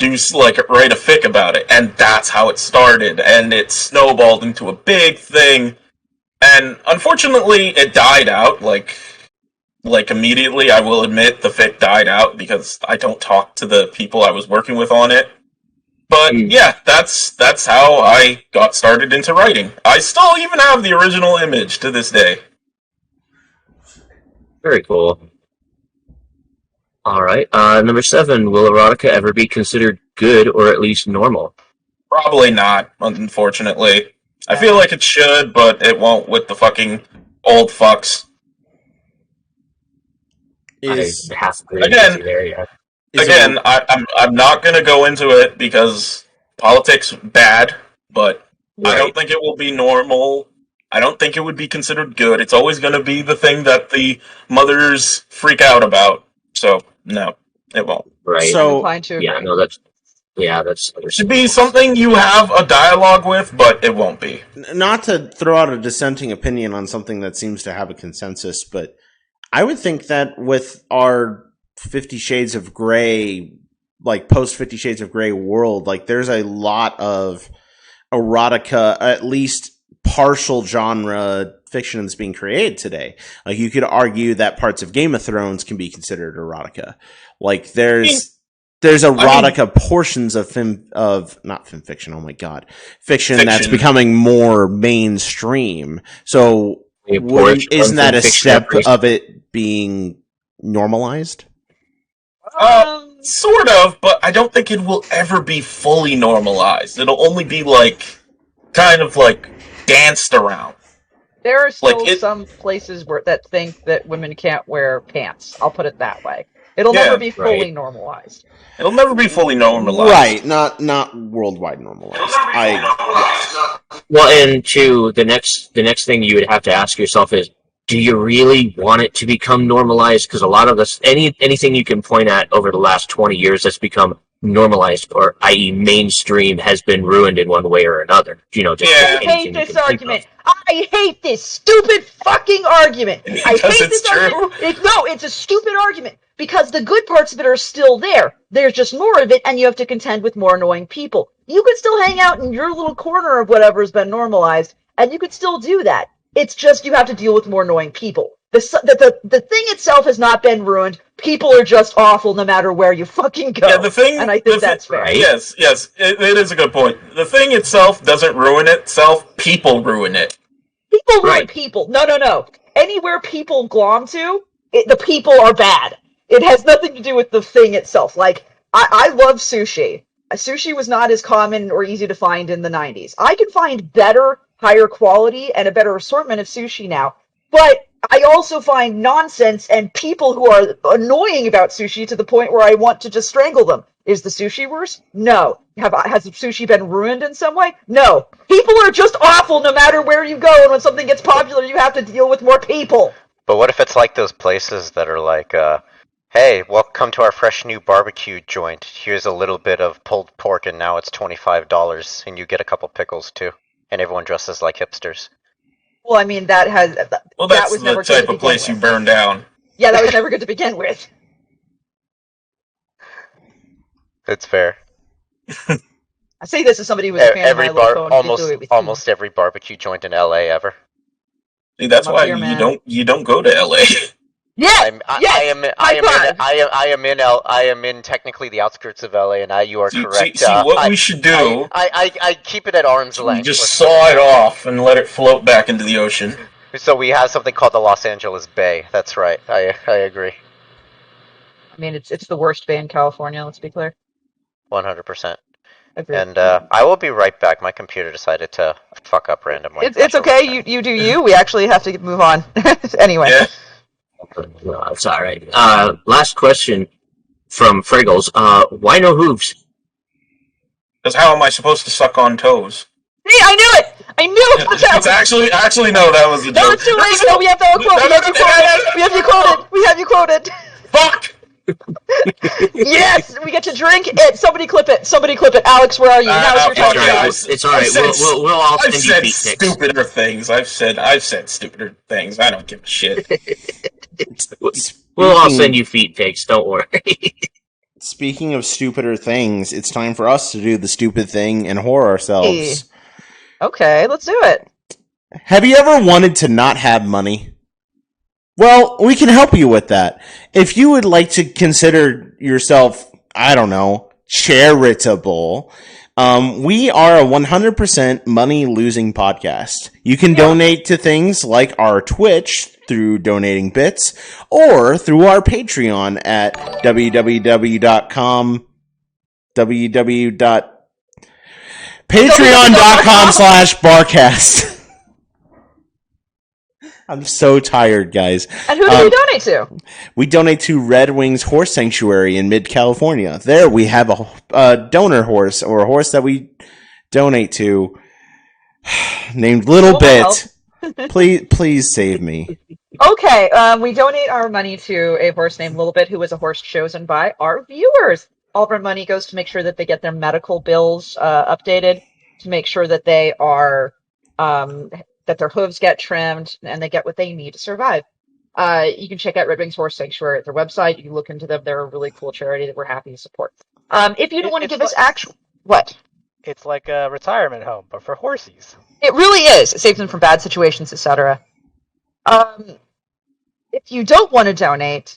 write a fic about it. And that's how it started. And it snowballed into a big thing. And unfortunately, it died out, immediately. I will admit the fic died out because I don't talk to the people I was working with on it. But yeah, that's how I got started into writing. I still even have the original image to this day. Very cool. Alright, number 7. Will erotica ever be considered good or at least normal? Probably not, unfortunately. I feel like it should, but it won't with the fucking old fucks. Again, I'm not going to go into it because politics bad, but right. I don't think it will be normal. I don't think it would be considered good. It's always going to be the thing that the mothers freak out about. So, no, it won't. Right. So, that's it should be something you have a dialogue with, but it won't be. Not to throw out a dissenting opinion on something that seems to have a consensus, but I would think that with our 50 Shades of Grey, post 50 Shades of Grey world, there's a lot of erotica, at least partial genre fiction that's being created today. You could argue that parts of Game of Thrones can be considered erotica. There's erotica portions of not film fiction. Oh my god, fiction that's becoming more mainstream. So isn't that a step of it being normalized? Sort of, but I don't think it will ever be fully normalized. It'll only be danced around. There are still some places that think that women can't wear pants. I'll put it that way. It'll never be fully normalized. It'll never be fully normalized. Right, not worldwide normalized. Well, and the next thing you would have to ask yourself is, do you really want it to become normalized? Because a lot of this, anything you can point at over the last 20 years that's become normalized, or i.e. mainstream, has been ruined in one way or another. I hate this argument. I hate this stupid fucking argument. I hate this argument. It's a stupid argument. Because the good parts of it are still there. There's just more of it, and you have to contend with more annoying people. You could still hang out in your little corner of whatever has been normalized, and you could still do that. It's just you have to deal with more annoying people. The thing itself has not been ruined. People are just awful no matter where you fucking go. Yeah, the thing, and I think that's fair. Yes, it is a good point. The thing itself doesn't ruin itself. People ruin it. People ruin people. No. Anywhere people glom to, the people are bad. It has nothing to do with the thing itself. Like, I love sushi. Sushi was not as common or easy to find in the 90s. I can find better, higher quality, and a better assortment of sushi now. But I also find nonsense and people who are annoying about sushi to the point where I want to just strangle them. Is the sushi worse? No. Has sushi been ruined in some way? No. People are just awful no matter where you go, and when something gets popular, you have to deal with more people. But what if it's like those places that are like, hey, welcome to our fresh new barbecue joint. Here's a little bit of pulled pork, and now it's $25, and you get a couple pickles too. And everyone dresses like hipsters. Well, I mean, that's was never the type of place you burn down. Yeah, that was never good to begin with. It's fair. I say this as somebody who was a fan of My Little Pony. Almost every barbecue joint in LA ever. See, that's why you don't go to LA. Yeah, I am in technically the outskirts of LA, and you are correct. See what we should do. I keep it at arm's length. You just saw it off and let it float back into the ocean. So we have something called the Los Angeles Bay. That's right. I agree. I mean, it's the worst bay in California. Let's be clear. 100%. Agreed. And I will be right back. My computer decided to fuck up randomly. It's okay. You do you. We actually have to move on. Anyway. Yeah. No, it's all right. Last question from Fraggles. Why no hooves? Because how am I supposed to suck on toes? See, I knew it. It's actually no, that was a joke. No, it's too late. No, we have to quote. We have you quoted. Fuck. Yes, we get to drink it. Somebody clip it. Alex, where are you? Now it's your time. It's all right. We'll all send you feet pics. Stupider things. I've said stupider things. I don't give a shit. We'll all send you feet pics. Don't worry. Speaking of stupider things, it's time for us to do the stupid thing and whore ourselves. Hey. Okay, let's do it. Have you ever wanted to not have money? Well, we can help you with that. If you would like to consider yourself, I don't know, charitable, we are a 100% money-losing podcast. You can donate to things like our Twitch through donating bits, or through our Patreon at patreon.com/Barcast. I'm so tired, guys. And who do we donate to? We donate to Red Wings Horse Sanctuary in mid-California. There we have a donor horse, or a horse that we donate to, named Little Bit. Please save me. Okay, we donate our money to a horse named Little Bit, who was a horse chosen by our viewers. All of our money goes to make sure that they get their medical bills updated, to make sure that they are... that their hooves get trimmed and they get what they need to survive. You can check out Red Wings Horse Sanctuary at their website. You can look into them. They're a really cool charity that we're happy to support. If you don't want to give us actual... What? It's like a retirement home, but for horsies. It really is. It saves them from bad situations, etc. If you don't want to donate,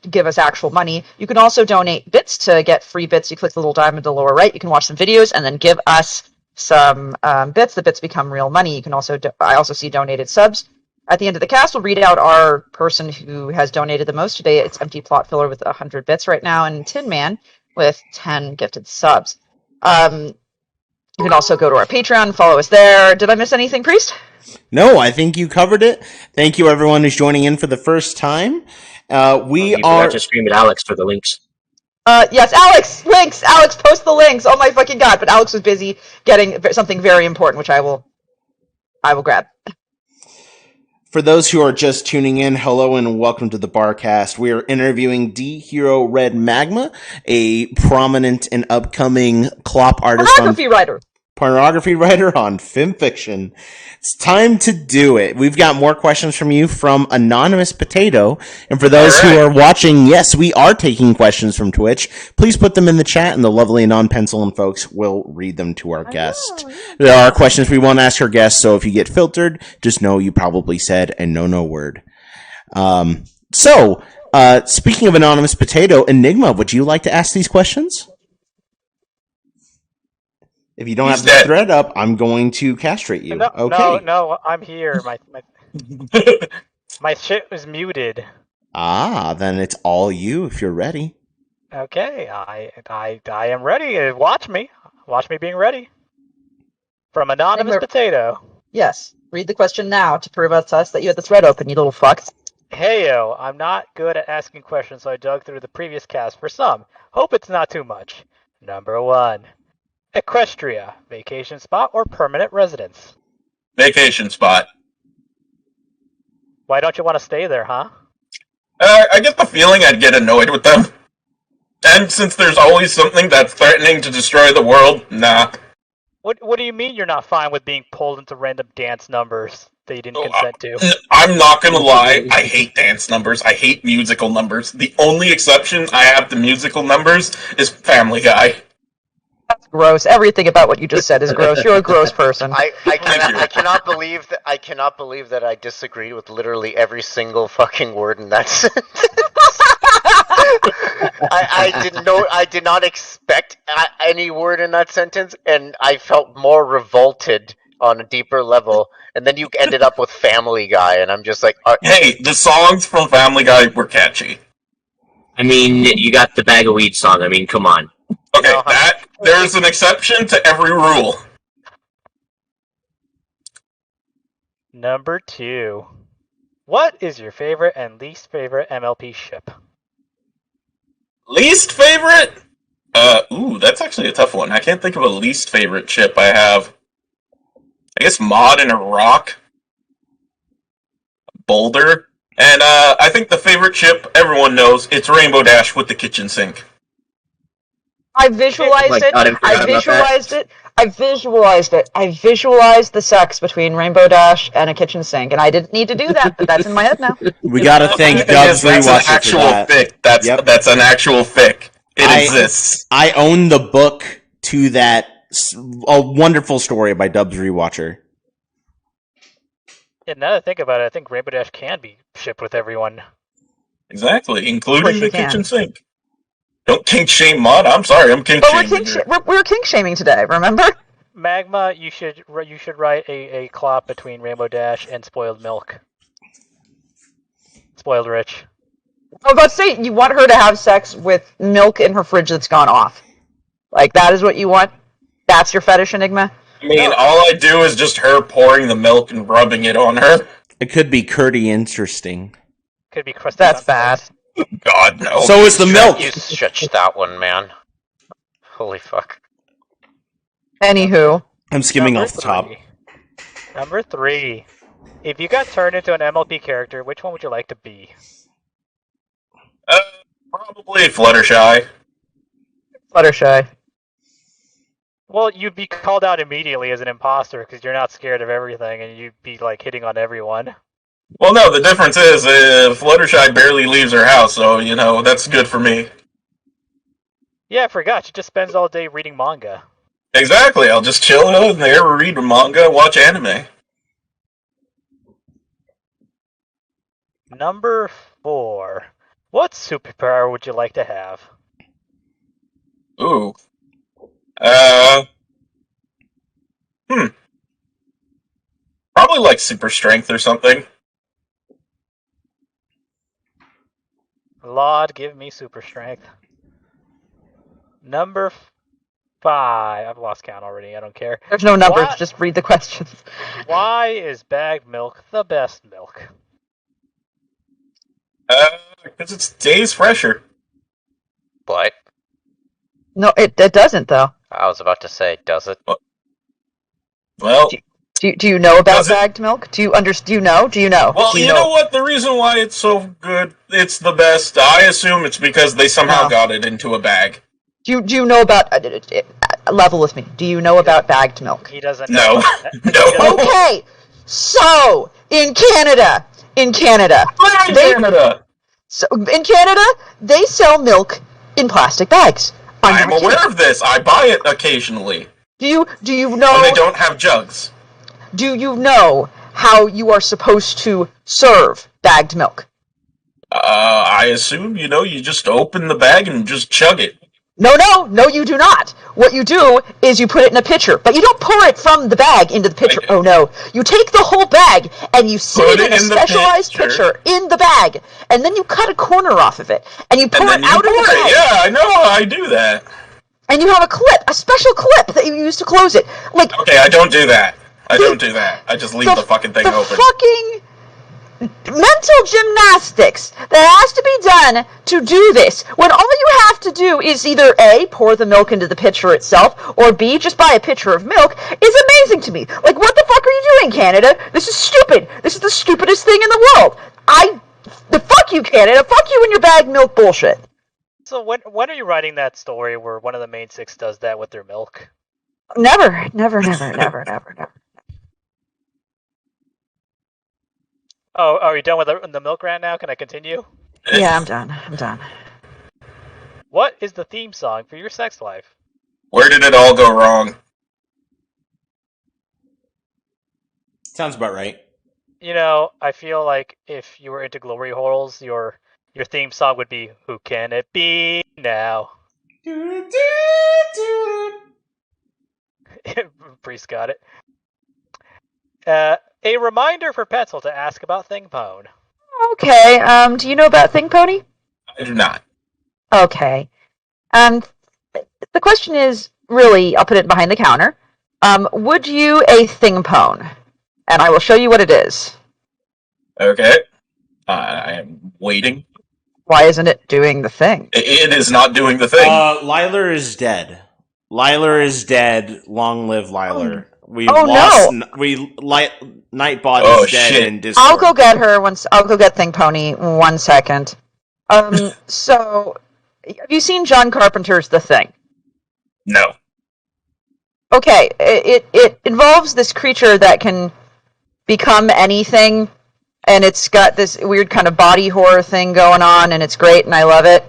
give us actual money, you can also donate bits to get free bits. You click the little diamond to the lower right. You can watch some videos and then give us some bits. The bits become real money. You can also I also see donated subs. At the end of the cast, we'll read out our person who has donated the most today. It's Empty Plot Filler with 100 bits right now, and Tin Man with 10 gifted subs. You can also go to our Patreon and follow us there. Did I miss anything, Priest? No, I think you covered it. Thank you, everyone who's joining in for the first time. You forgot to scream at Alex for the links. Yes, Alex! Links! Alex, post the links! Oh my fucking god, but Alex was busy getting something very important, which I will grab. For those who are just tuning in, hello and welcome to the Barcast. We are interviewing DHeroRedMagma, a prominent and upcoming clop artist pornography writer on FimFiction. It's time to do it. We've got more questions from you from Anonymous Potato. And for those who are watching, yes, we are taking questions from Twitch. Please put them in the chat and the lovely non-penciling folks will read them to our guest. There are questions we won't ask our guests, so if you get filtered, just know you probably said a no word. Speaking of Anonymous Potato, Enigma, would you like to ask these questions? If you don't have the thread up, I'm going to castrate you. No, I'm here. My shit was muted. Then it's all you if you're ready. Okay, I am ready. Watch me being ready. From Anonymous Potato. Yes. Read the question now to prove to us that you had the thread open, you little fuck. Heyo, I'm not good at asking questions, so I dug through the previous cast for some. Hope it's not too much. Number 1. Equestria, vacation spot or permanent residence? Vacation spot. Why don't you want to stay there, huh? I get the feeling I'd get annoyed with them. And since there's always something that's threatening to destroy the world, nah. What do you mean you're not fine with being pulled into random dance numbers that you didn't consent to? I'm not gonna lie, I hate dance numbers. I hate musical numbers. The only exception I have to musical numbers is Family Guy. That's gross. Everything about what you just said is gross. You're a gross person. I cannot believe that I disagreed with literally every single fucking word in that sentence. I did not expect any word in that sentence, and I felt more revolted on a deeper level. And then you ended up with Family Guy, and I'm just like, hey, the songs from Family Guy were catchy. I mean, you got the Bag of Weed song. I mean, come on. Okay, there's an exception to every rule. Number 2. What is your favorite and least favorite MLP ship? Least favorite? That's actually a tough one. I can't think of a least favorite ship I have. I guess Mod and a Rock. Boulder. And I think the favorite ship, everyone knows, it's Rainbow Dash with the kitchen sink. I visualized it. I visualized the sex between Rainbow Dash and a kitchen sink, and I didn't need to do that, but that's in my head now. We gotta thank Dubs Rewatcher for that. Fic. That's an actual fic. It exists. I own the book to that. A wonderful story by Dubs Rewatcher. Yeah, now that I think about it, I think Rainbow Dash can be shipped with everyone. Exactly, including the kitchen sink. Don't kink shame Mod. I'm sorry, I'm kink shaming. We're kink shaming today. Remember? Magma, you should write a clop between Rainbow Dash and Spoiled Milk. Spoiled Rich. I was about to say, you want her to have sex with milk in her fridge that's gone off. Like, that is what you want? That's your fetish, Enigma? I mean, all I do is just her pouring the milk and rubbing it on her. It could be Curdy interesting. Could be crusty. That's bad. God, no. So is the milk. You stretched that one, man. Holy fuck. Anywho. I'm skimming off the top. Number 3. If you got turned into an MLP character, which one would you like to be? Probably Fluttershy. Fluttershy. Well, you'd be called out immediately as an imposter because you're not scared of everything, and you'd be like hitting on everyone. Well, no, the difference is Fluttershy barely leaves her house, so, that's good for me. Yeah, I forgot. She just spends all day reading manga. Exactly. I'll just chill in there, read manga, watch anime. Number 4. What superpower would you like to have? Ooh. Probably like super strength or something. Lord, give me super strength. Number 5. I've lost count already. I don't care. There's no numbers. Just read the questions. Why is bagged milk the best milk? Because it stays fresher. What? No, it doesn't, though. I was about to say, does it? Well... Do you know about bagged milk? Do you know? Well, you know what? The reason why it's so good, it's the best, I assume it's because they somehow got it into a bag. Do you know about... level with me. Do you know about bagged milk? He doesn't know. No. Okay, so, in Canada, they sell milk in plastic bags. I'm aware of this. I buy it occasionally. Do you know... And they don't have jugs. Do you know how you are supposed to serve bagged milk? I assume, you just open the bag and just chug it. No, you do not. What you do is you put it in a pitcher, but you don't pour it from the bag into the pitcher. Oh no. You take the whole bag and you seal it in a specialized pitcher in the bag, and then you cut a corner off of it, and you pour it out of the bag. Yeah, I know how I do that. And you have a special clip that you use to close it. Okay, I don't do that. I just leave the fucking thing open. Fucking mental gymnastics that has to be done to do this, when all you have to do is either A, pour the milk into the pitcher itself, or B, just buy a pitcher of milk, is amazing to me. What the fuck are you doing, Canada? This is stupid. This is the stupidest thing in the world. Fuck you, Canada. Fuck you and your bag milk bullshit. So when are you writing that story where one of the main six does that with their milk? Never. Oh, are you done with the milk rant now? Can I continue? Yeah, I'm done. What is the theme song for your sex life? Where did it all go wrong? Sounds about right. I feel like if you were into glory holes, your theme song would be "Who Can It Be Now?" Priest got it. A reminder for Petzl to ask about Thingpone. Okay, do you know about Thingpony? I do not. Okay. The question is, really, I'll put it behind the counter. Would you a Thingpone? And I will show you what it is. Okay. I am waiting. Why isn't it doing the thing? It is not doing the thing. Liler is dead. Liler is dead. Long live Liler. Nightbot is dead in Discord. I'll go get her I'll go get Thingpony 1 second. So, have you seen John Carpenter's The Thing? No. Okay, it involves this creature that can become anything, and it's got this weird kind of body horror thing going on, and it's great, and I love it.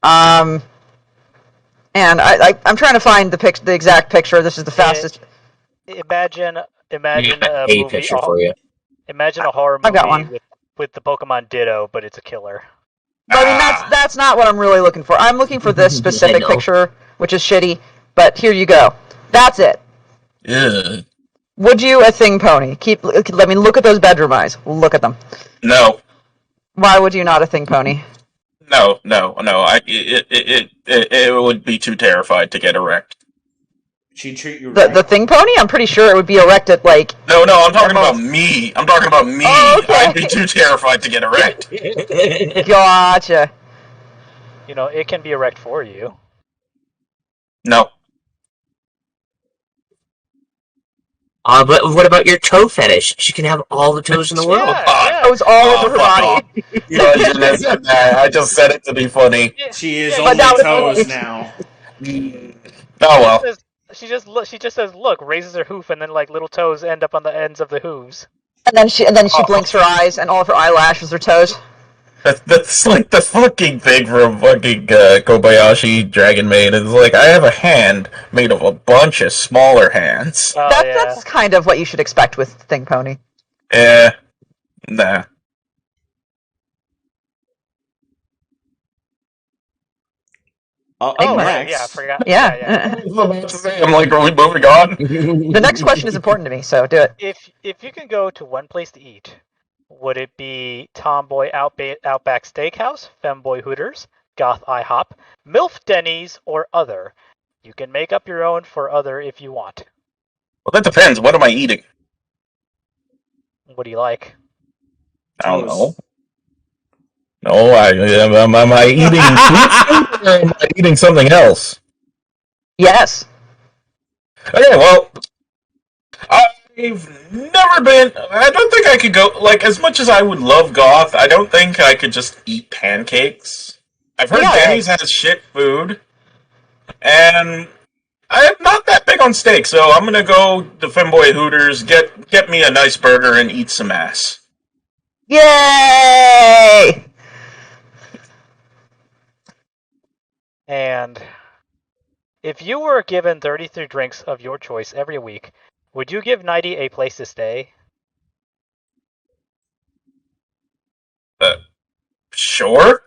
And I'm trying to find the exact picture. This is the fastest. Imagine a movie. Picture for you. Imagine a horror movie with the Pokemon Ditto, but it's a killer. But, I mean, that's not what I'm really looking for. I'm looking for this specific picture, which is shitty. But here you go. That's it. Yeah. Would you a Thingpony? Let me look at those bedroom eyes. Look at them. No. Why would you not a Thingpony? No. It would be too terrified to get erect. She'd treat you right. The Thingpony? I'm pretty sure it would be erected like... No, I'm talking about me. Oh, okay. I'd be too terrified to get erect. Gotcha. It can be erect for you. No. But what about your toe fetish? She can have all the toes in the world. Toes all over her body. I just said it to be funny. She is only toes now. Oh well. She just says, "Look," raises her hoof, and then little toes end up on the ends of the hooves. And then she blinks her eyes, and all of her eyelashes are toes. That's like the fucking thing from fucking Kobayashi Dragon Maid. It's like, I have a hand made of a bunch of smaller hands. Oh, that's kind of what you should expect with Thingpony. Yeah. Nah. Next. Yeah, I forgot. Yeah. I'm like, are we moving on? The next question is important to me, so do it. If you can go to one place to eat, would it be Tomboy Outback Steakhouse, Femboy Hooters, Goth IHOP, MILF Denny's, or other? You can make up your own for other if you want. Well, that depends. What am I eating? What do you like? I don't know. No, am I eating pizza or am I eating something else? Yes. Okay, well, I've never been... I don't think I could go... as much as I would love goth, I don't think I could just eat pancakes. I've heard Denny's has shit food, and I'm not that big on steak, so I'm gonna go to Femboy Hooters, get me a nice burger, and eat some ass. Yay! And if you were given 33 drinks of your choice every week, would you give Nighty a place to stay? Sure.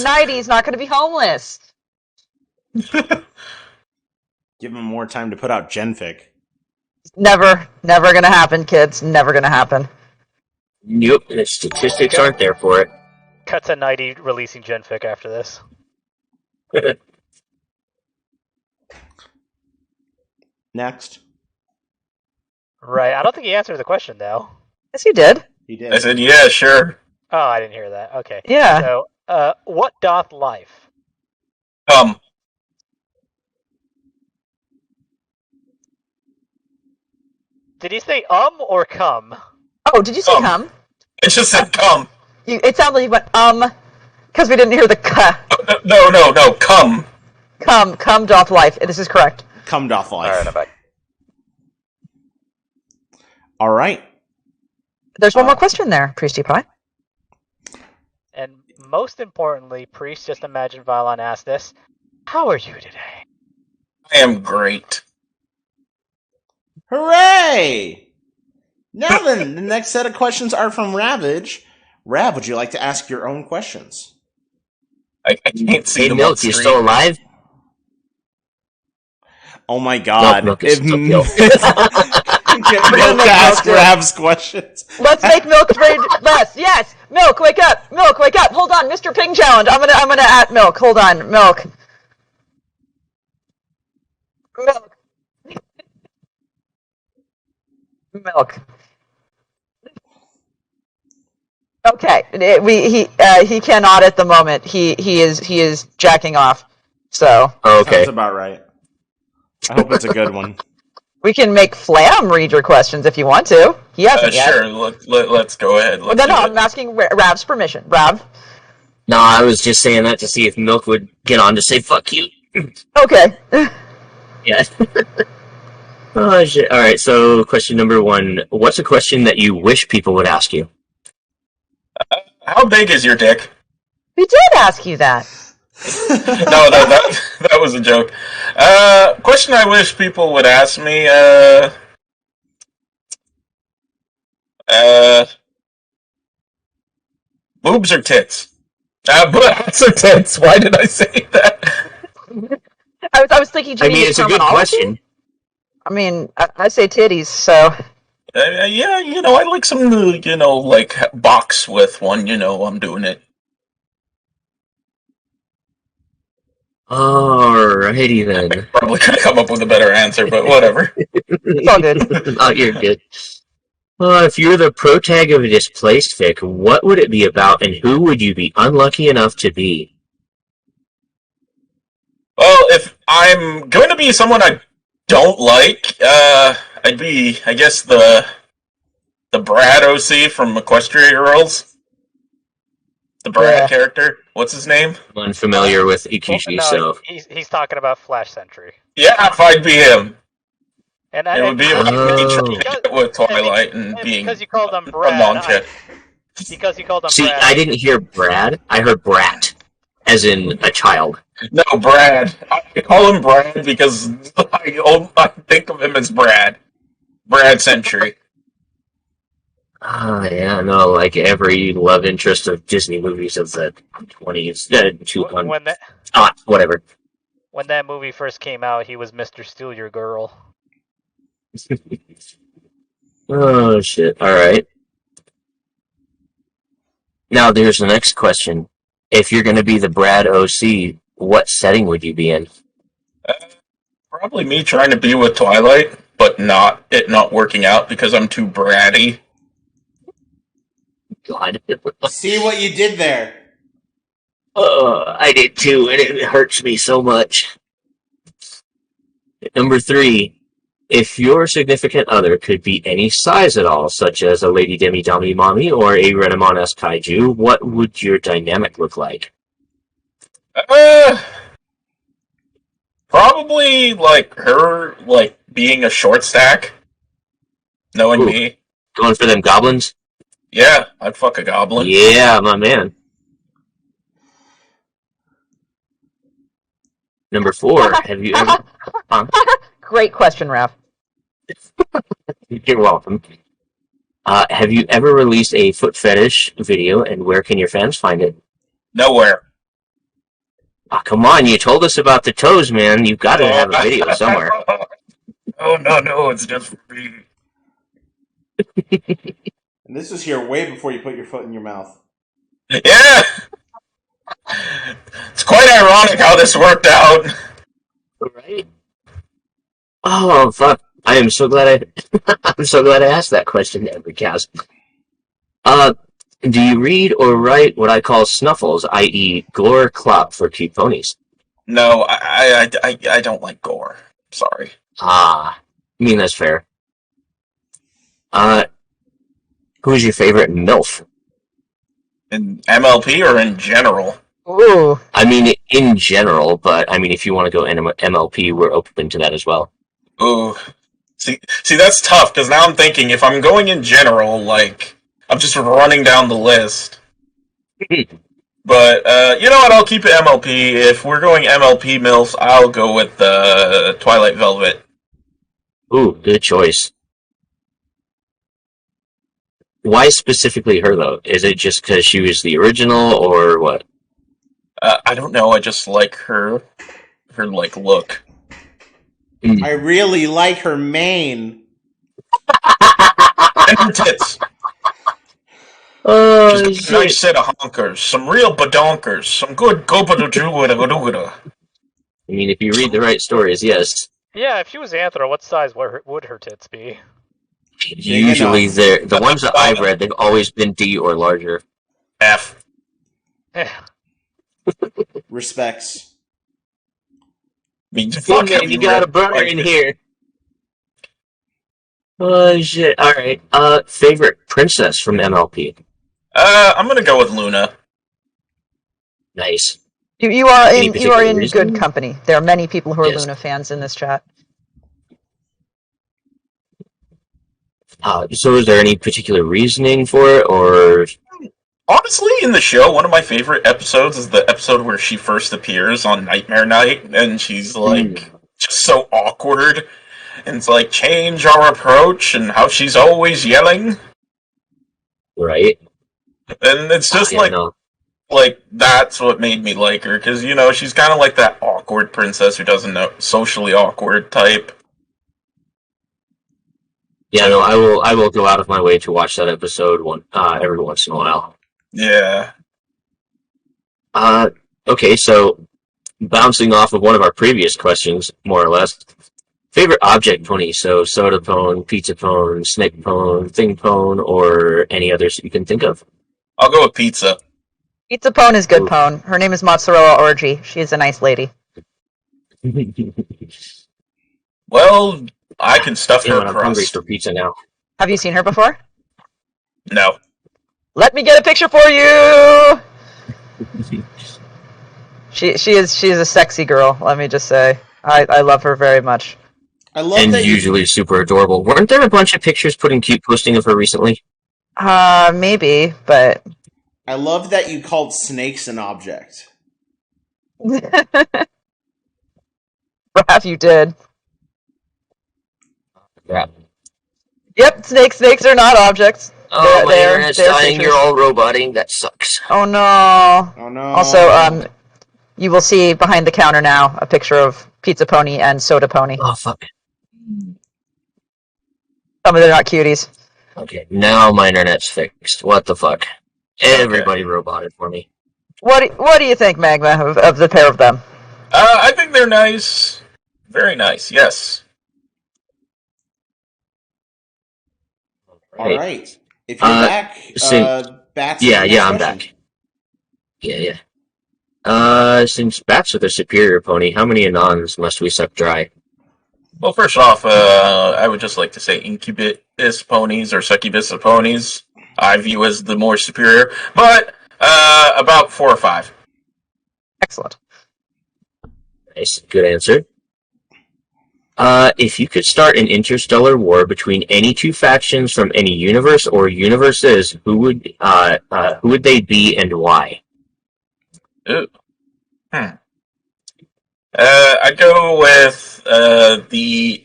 Nighty's not going to be homeless. Give him more time to put out Genfic. Never going to happen, kids. Never going to happen. Nope, the statistics aren't there for it. Cut to Nighty releasing Genfic after this. Next. Right. I don't think he answered the question, though. Yes, you did. He did. I said, yeah, sure. Oh, I didn't hear that. Okay. Yeah. So, what doth life? Did he say or come? Oh, did you say come? It just said come. It sounded like you went because we didn't hear the ka. No, come. Come doth life. This is correct. Come doth life. Alright, I'm back. All right. There's one more question there, Priesty Pie. And most importantly, Priest, just imagine Vylon asked this. How are you today? I am great. Hooray! Now then, the next set of questions are from Ravage. Rav, would you like to ask your own questions? I can't see Hey, them Milk, on you screen. still alive? Oh my god. Milk is still killed. Get Milk to ask Rav's questions. Let's make Milk raid less. Yes, Milk, wake up. Milk, wake up. Hold on, Mr. Ping challenge. I'm gonna at Milk. Hold on, Milk. Milk. Milk. Okay, he cannot at the moment. He is jacking off. So Okay. Sounds about right. I hope it's a good one. we can make Flam read your questions if you want to. He hasn't yet. Sure, let's go ahead. No, I'm asking Rav's permission. Rav. No, I was just saying that to see if Milk would get on to say fuck you. Okay. Yeah. Oh, shit. Alright, so question number 1. What's a question that you wish people would ask you? How big is your dick? We did ask you that. No, that was a joke. Question I wish people would ask me, boobs or tits? Butts or tits? Why did I say that? I was thinking. I mean, it's a good question. I mean, I say titties, so. Yeah, I like some, like box with one. I'm doing it. Alrighty then. Probably could have come up with a better answer, but whatever. It's all good. Oh, you're good. If you're the protag of a displaced fic, what would it be about, and who would you be unlucky enough to be? Well, if I'm going to be someone I don't like, I'd be, I guess, the Brad OC from Equestria Girls. The Brad character. What's his name? I'm unfamiliar with Ikishi, so... He's talking about Flash Sentry. Yeah, if I'd be him. And It would be Oh. with Twilight and being because you called him a Brad. Moncha. Because you called him See, Brad. I didn't hear Brad. I heard Brat, as in a child. No, Brad. I call him Brad because I think of him as Brad. Brad Sentry. Yeah, no, like every love interest of Disney movies of the 20s, whatever. When that movie first came out, he was Mr. Steal Your Girl. Oh, shit. Alright. Now, there's the next question. If you're going to be the Brad OC, what setting would you be in? Probably me trying to be with Twilight, but not working out because I'm too bratty. God. See what you did there. I did too, and it hurts me so much. Number 3. If your significant other could be any size at all, such as a Lady Demi Dami Mommy or a Renamon-esque kaiju, what would your dynamic look like? Probably like her, like being a short stack. Knowing me, Going for them goblins? yeah, I'd fuck a goblin. Yeah, my man. Number 4. Have you ever... Great question, Raph. You're welcome. Have you ever released a foot fetish video, and where can your fans find it? Nowhere. Oh, come on, you told us about the toes, man. You've got to have a video somewhere. Oh, no, it's just for me. And this was here way before you put your foot in your mouth. Yeah! It's quite ironic how this worked out. Right? Oh, fuck. I am so glad I'm so glad I asked that question every cast. Do you read or write what I call snuffles, i.e. gore clop for cute ponies? No, I don't like gore. Sorry. I mean, that's fair. Who is your favorite MILF? In MLP or in general? Ooh. I mean, in general, but I mean, if you want to go MLP, we're open to that as well. Ooh. See, that's tough, because now I'm thinking, if I'm going in general, like, I'm just running down the list. But, you know what, I'll keep it MLP. If we're going MLP MILFs, I'll go with Twilight Velvet. Ooh, good choice. Why specifically her, though? Is it just because she was the original, or what? I don't know, I just like her like, look. I really like her mane. And her tits. Oh, She's got a nice set of honkers, some real badonkers, some good go-ba-do-do-da-da-da. I mean, if you read the right stories, yes. Yeah, if she was Anthro, what size would her tits be? Usually, the ones that I've read, they've always been D or larger. F. Respects. Fuck man, you got a burner in here. Oh, shit. Alright. Favorite princess from MLP? I'm gonna go with Luna. Nice. You are Any in particular reason? good company. There are many people who are Yes. Luna fans in this chat. So is there any particular reasoning for it, or... Honestly, in the show, one of my favorite episodes is the episode where she first appears on Nightmare Night, and she's, like, just so awkward, and it's like, change our approach, and how she's always yelling. Right? And it's just like, that's what made me like her, because, you know, she's kind of like that awkward princess who doesn't know, socially awkward type. Yeah, no, I will go out of my way to watch that episode every once in a while. Yeah. Okay, so bouncing off of one of our previous questions, more or less, favorite object pony, so soda pone, pizza pone, snake pone, thing pone, or any others that you can think of? I'll go with pizza. Pizza Pone is good Ooh. pone. Her name is Mozzarella Orgy. She is a nice lady. Well, I can stuff her I'm hungry crust. for pizza now. Have you seen her before? No. Let me get a picture for you. She is a sexy girl. Let me just say, I love her very much. I love And that usually super adorable. Weren't there a bunch of pictures posting of her recently? Maybe, but I love that you called snakes an object. perhaps you did. Yeah. Yep, snakes are not objects. Oh, my They're internet's dying. creatures. You're all roboting. That sucks. Oh no. Oh no. Also, you will see behind the counter now a picture of Pizza Pony and Soda Pony. Oh, fuck. Some of them are not cuties. Okay, now my internet's fixed. What the fuck? Everybody roboted for me. What do you think, Magma, of the pair of them? I think they're nice. Very nice, yes. All right. If you're back, Bats. Yeah, next I'm question. back. Yeah. Since bats are the superior pony, how many Anons must we suck dry? Well, first off, I would just like to say incubus ponies or succubus ponies I view as the more superior, but about 4 or 5. Excellent. Nice, good answer. If you could start an interstellar war between any two factions from any universe or universes, who would they be and why? Ooh. I'd go with the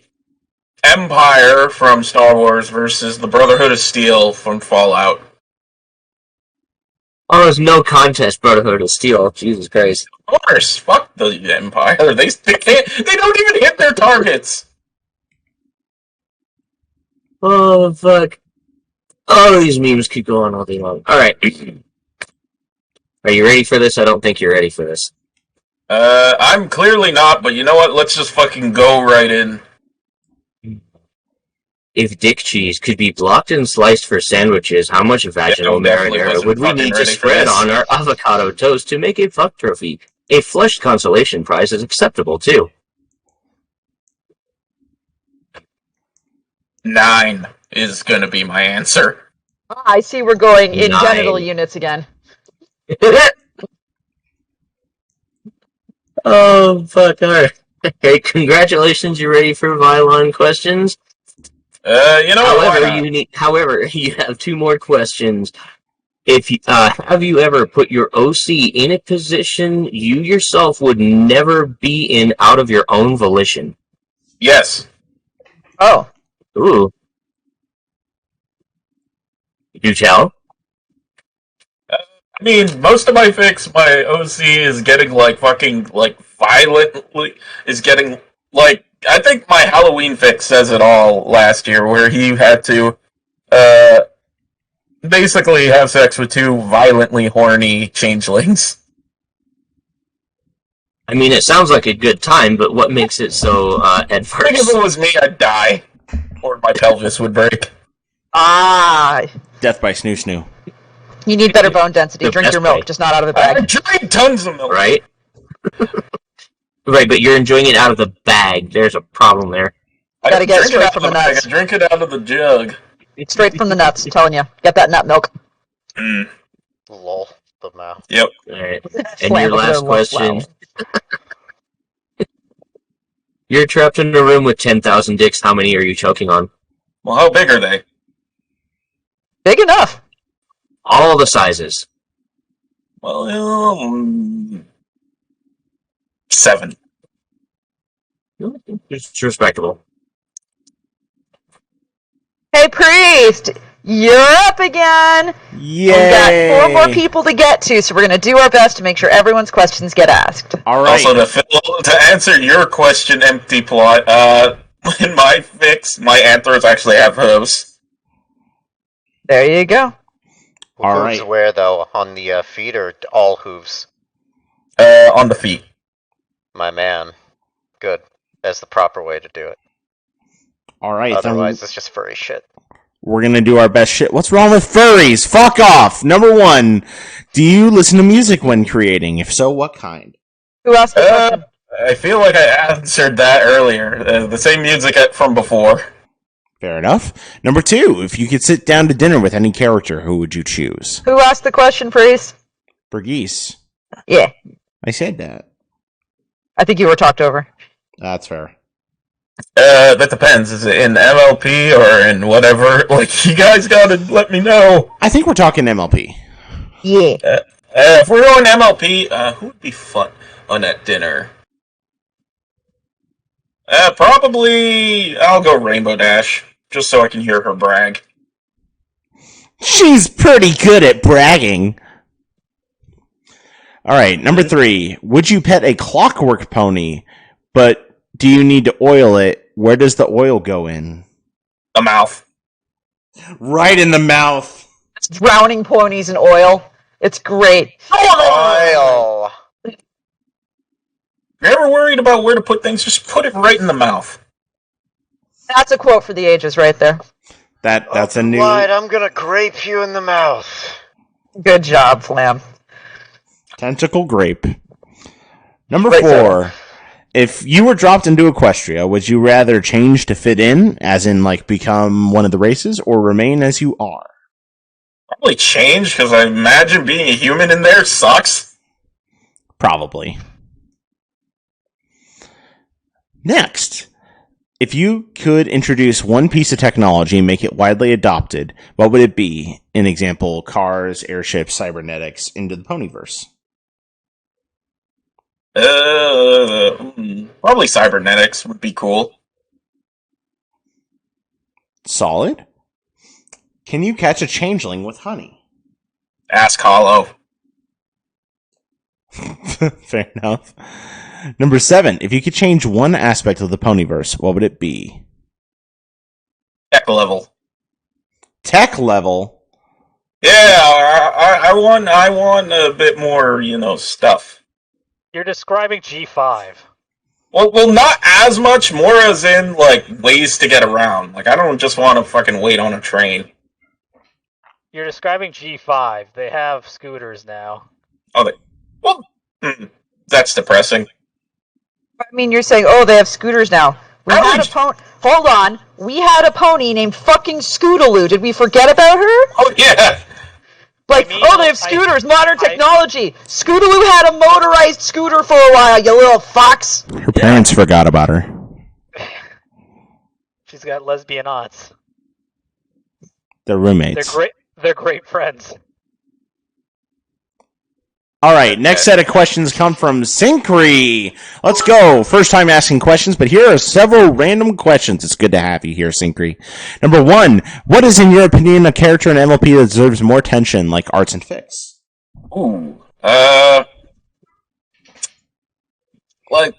Empire from Star Wars versus the Brotherhood of Steel from Fallout. Oh, there's no contest, Brotherhood of Steel. Jesus Christ. Of course, fuck the Empire. They can't. They don't even hit their targets. Oh, fuck. Oh, these memes keep going all day long. Alright. Are you ready for this? I don't think you're ready for this. I'm clearly not, but you know what? Let's just fucking go right in. If dick cheese could be blocked and sliced for sandwiches, how much vaginal marinara would we need to spread on our avocado toast to make a fuck trophy? A fleshed consolation prize is acceptable, too. 9 is gonna be my answer. I see we're going in 9. genital units again. Oh, fuck, alright. Hey, congratulations, you ready for Vylon questions? You know what? However, you have 2 more questions. If you, have you ever put your OC in a position you yourself would never be in out of your own volition? Yes. Oh. Ooh. Do tell? I mean, most of my fix, my OC is getting, violently, is getting, I think my Halloween fix says it all last year, where he had to, basically have sex with 2 violently horny changelings. I mean, it sounds like a good time, but what makes it so, adverse? I think if it was me, I'd die. Or my pelvis would break. Ah. Death by snoo snoo. You need better bone density. The Drink best your milk, way. just not out of the I bag. drink tons of milk. Right? Right, but you're enjoying it out of the bag. There's a problem there. I Gotta get it drink straight out from of the bag, nuts. I drink it out of the jug. Straight from the nuts, I'm telling you. Get that nut milk. Mm. Lol. The mouth. Yep. Alright. And Slam your it with last a question. wow. You're trapped in a room with 10,000 dicks. How many are you choking on? Well, how big are they? Big enough. All the sizes. Well, 7. It's respectable. Hey, Priest! You're up again! Yay! We've got 4 more people to get to, so we're going to do our best to make sure everyone's questions get asked. All right. Also, to answer your question, Empty Plot, in my fix, my anthers actually have hooves. There you go. All Hooves right. where, though? On the feet or all hooves? On the feet. My man. Good. That's the proper way to do it. All right. Otherwise, it's just furry shit. We're going to do our best shit. What's wrong with furries? Fuck off. Number 1, do you listen to music when creating? If so, what kind? Who asked the question? I feel like I answered that earlier. The same music from before. Fair enough. Number 2, if you could sit down to dinner with any character, who would you choose? Who asked the question, Priest? Bergis. Yeah. I said that. I think you were talked over. That's fair. That depends. Is it in MLP or in whatever? Like, you guys gotta let me know. I think we're talking MLP. Yeah. If we're going MLP, who would be fun on that dinner? Probably I'll go Rainbow Dash, just so I can hear her brag. She's pretty good at bragging. All right, number 3. Would you pet a clockwork pony, but do you need to oil it? Where does the oil go in? A mouth. Right in the mouth. It's drowning ponies in oil. It's great. Oil! If you're ever worried about where to put things, just put it right in the mouth. That's a quote for the ages right there. That's a new... Light, I'm gonna grape you in the mouth. Good job, Flam. Tentacle grape. Number Right 4. there. If you were dropped into Equestria, would you rather change to fit in, as in, become one of the races, or remain as you are? Probably change, because I imagine being a human in there sucks. Probably. Next. If you could introduce one piece of technology and make it widely adopted, what would it be? An example, cars, airships, cybernetics, into the Ponyverse. Probably cybernetics would be cool. Solid. Can you catch a changeling with honey? Ask Hollow. Fair enough. Number 7. If you could change one aspect of the Ponyverse, what would it be? Tech level. Tech level? Yeah, I want a bit more, stuff. You're describing G5. Well, not as much, more as in, ways to get around. I don't just want to fucking wait on a train. You're describing G5. They have scooters now. Oh, that's depressing. I mean, you're saying, oh, they have scooters now. Hold on. We had a pony named fucking Scootaloo. Did we forget about her? Oh, yeah. They have scooters, modern technology. Scootaloo had a motorized scooter for a while, you little fox. Her parents forgot about her. She's got lesbian aunts. They're roommates. They're great friends. All right, next set of questions come from Syncre. Let's go. First time asking questions, but here are several random questions. It's good to have you here, Syncre. Number 1, what is, in your opinion, a character in MLP that deserves more attention, like arts and fics? Ooh.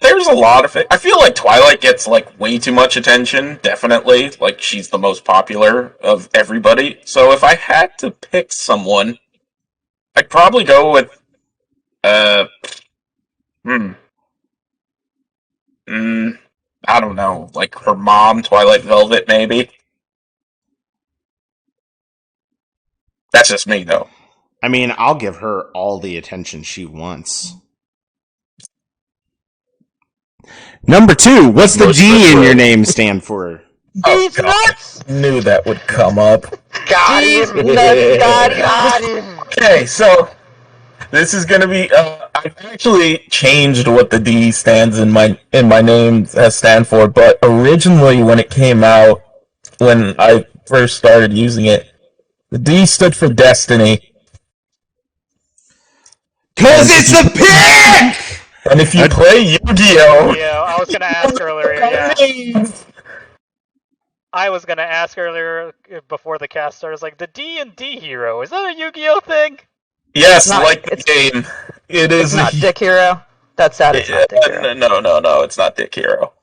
There's a lot of it. I feel like Twilight gets, way too much attention, definitely. She's the most popular of everybody. So if I had to pick someone, I'd probably go with I don't know, her mom, Twilight Velvet, maybe. That's just me, though. I mean, I'll give her all the attention she wants. Number 2, what's the D in your name stand for? These nuts! Knew that would come up. Got him. Okay, so this is gonna be. I've actually changed what the D stands in my name stand for, but originally when it came out, when I first started using it, the D stood for Destiny. 'Cause it's a pick! And if you play Yu-Gi-Oh! Yeah, I was gonna ask earlier. Yeah. I was gonna ask earlier before the cast started. Like the D&D hero, is that a Yu-Gi-Oh thing? Yes, the game. It is. It's not Dick Hero. That's sad. It's not Dick Hero. No, it's not Dick Hero.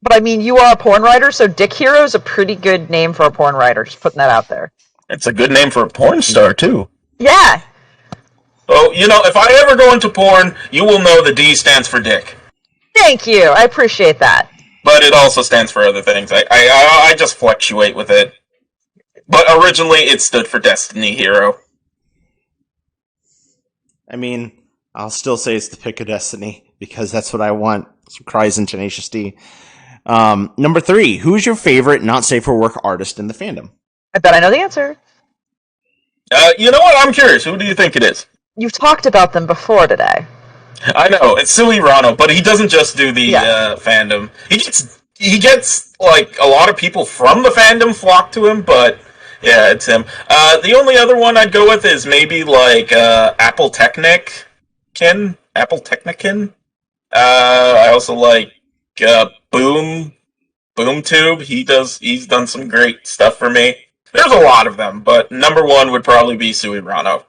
But I mean, you are a porn writer, so Dick Hero is a pretty good name for a porn writer. Just putting that out there. It's a good name for a porn star too. Yeah. Oh, if I ever go into porn, you will know the D stands for Dick. Thank you. I appreciate that. But it also stands for other things. I just fluctuate with it. But originally, it stood for Destiny Hero. I mean, I'll still say it's the pick of Destiny, because that's what I want. Cries and Tenacious D. Number 3, who's your favorite not safe for work artist in the fandom? I bet I know the answer. You know what? I'm curious. Who do you think it is? You've talked about them before today. I know, it's Sui Rano, but he doesn't just do the fandom. He gets a lot of people from the fandom flock to him, but yeah, it's him. The only other one I'd go with is maybe Apple Technikin. I also like BoomTube. He's done some great stuff for me. There's a lot of them, but number 1 would probably be Sui Rano.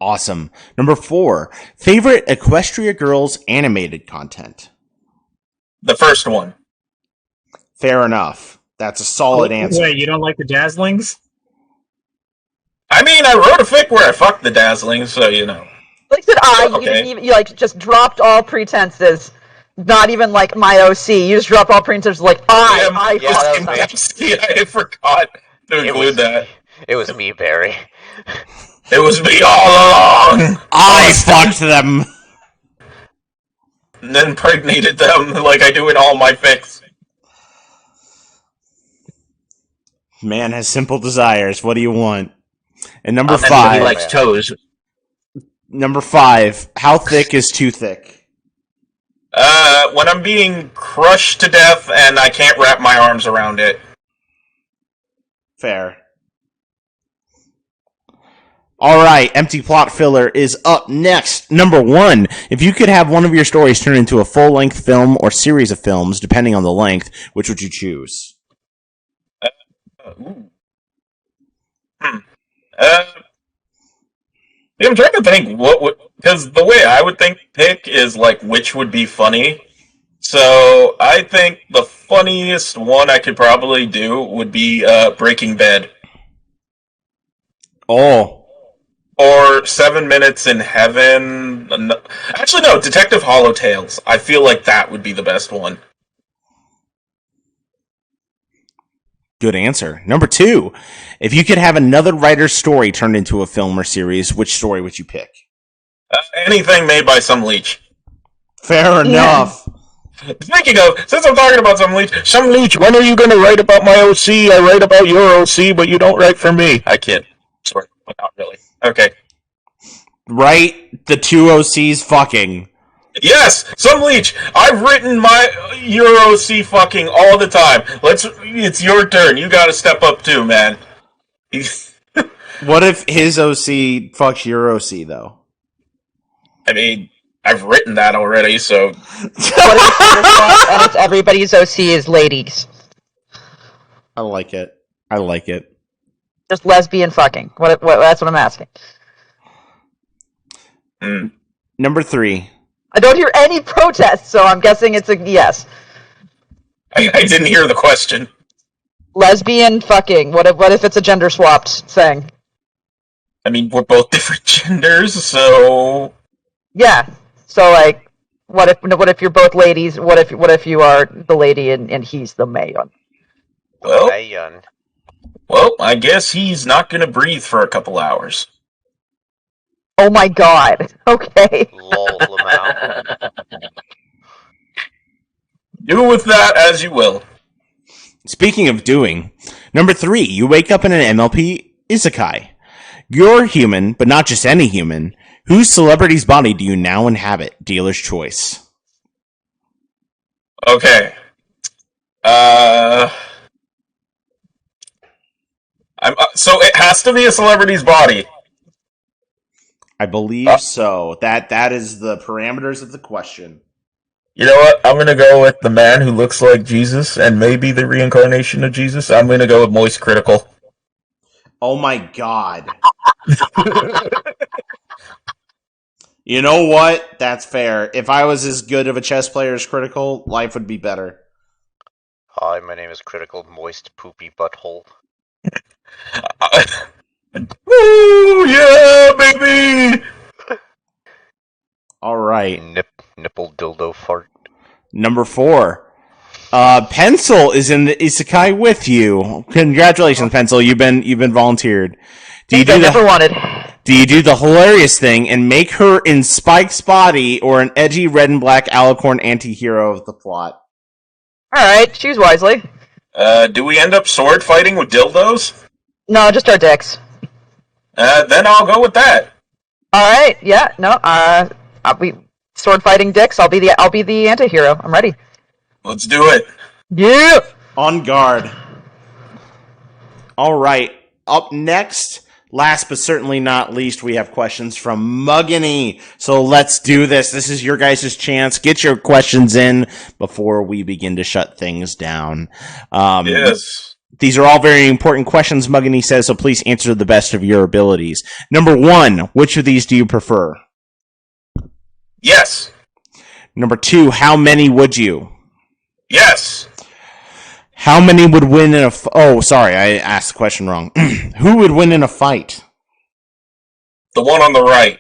Awesome. Number 4, favorite Equestria Girls animated content? The first one. Fair enough. That's a solid answer. Wait, you don't like the Dazzlings? I mean, I wrote a fic where I fucked the Dazzlings, so Like did you didn't even, you just dropped all pretenses. Not even my OC. You just dropped all pretenses I forgot to include that. It was me, Barry. It was me all along! I fucked them! And then impregnated them like I do in all my fics. Man has simple desires. What do you want? And number He 5. likes toes. Number 5, how thick is too thick? When I'm being crushed to death and I can't wrap my arms around it. Fair. All right, empty plot filler is up next. Number 1, if you could have one of your stories turn into a full-length film or series of films, depending on the length, which would you choose? I'm trying to think because the way I would pick is like which would be funny. So I think the funniest one I could probably do would be Breaking Bad. Oh. Or 7 Minutes in Heaven. Actually, no, Detective Hollowtails. I feel like that would be the best one. Good answer. Number 2, if you could have another writer's story turned into a film or series, which story would you pick? Anything made by some leech. Fair enough. Speaking of, since I'm talking about some leech, when are you going to write about my OC? I write about your OC, but you don't write for me. I kid. Swear, but not really. Okay. Right? The 2 OCs fucking. Yes, some leech. I've written your OC fucking all the time. It's your turn. You got to step up too, man. What if his OC fucks your OC though? I mean, I've written that already, so. What if and it's everybody's OC is ladies? I like it. I like it. Just lesbian fucking. That's what I'm asking. Number 3. I don't hear any protests, so I'm guessing it's a yes. I didn't hear the question. Lesbian fucking. What if it's a gender swapped thing? I mean, we're both different genders, so. Yeah. So like, what if you're both ladies? What if you are the lady and he's the male? Well, I guess he's not gonna breathe for a couple hours. Oh my god. Okay. Lol, Lamau. Do with that as you will. Speaking of doing, number 3, you wake up in an MLP isekai. You're human, but not just any human. Whose celebrity's body do you now inhabit? Dealer's choice. Okay. So it has to be a celebrity's body. I believe so. That is the parameters of the question. You know what? I'm gonna go with the man who looks like Jesus and maybe the reincarnation of Jesus. I'm gonna go with Moist Critical. Oh my god. You know what? That's fair. If I was as good of a chess player as Critical, life would be better. Hi, my name is Critical Moist Poopy Butthole. Woo! Yeah, baby! All right. Nipple dildo fart. Number 4. Pencil is in the isekai with you. Congratulations, Pencil. You've been volunteered. Do you do the hilarious thing and make her in Spike's body or an edgy red and black alicorn anti-hero of the plot? Alright, choose wisely. Do we end up sword fighting with dildos? No, just our dicks. Then I'll go with that. Alright, yeah, no, we sword fighting dicks, I'll be the anti-hero. I'm ready. Let's do it. Yeah! On guard. All right. Up next, last but certainly not least, we have questions from Muggany. So let's do this. This is your guys' chance. Get your questions in before we begin to shut things down. Yes. These are all very important questions, Muggany says, so please answer to the best of your abilities. Number 1, which of these do you prefer? Yes. Number 2, how many would you? Yes. How many would win in a... Oh, sorry, I asked the question wrong. Who would win in a fight? The one on the right.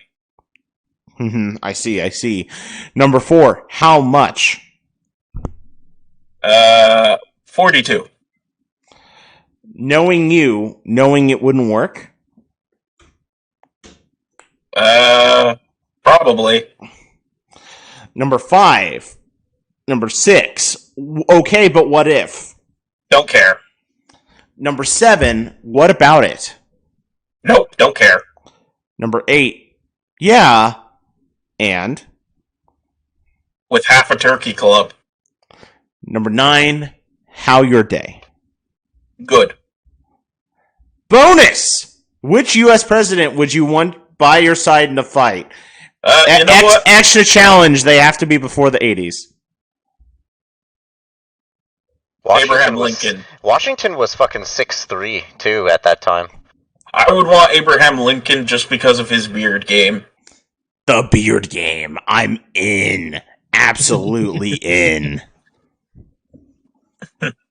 I see. Number 4, how much? 42. Knowing it wouldn't work? Probably. Number 5. Number 6. Okay, but what if? Don't care. Number 7. What about it? Nope, don't care. Number 8. Yeah. And? With half a turkey club. Number 9. How your day? Good. Bonus! Which U.S. president would you want by your side in a fight? You know what? Extra challenge, they have to be before the 80s. Abraham Lincoln. Washington was fucking 6'3", too, at that time. I would want Abraham Lincoln just because of his beard game. The beard game. I'm in. Absolutely in.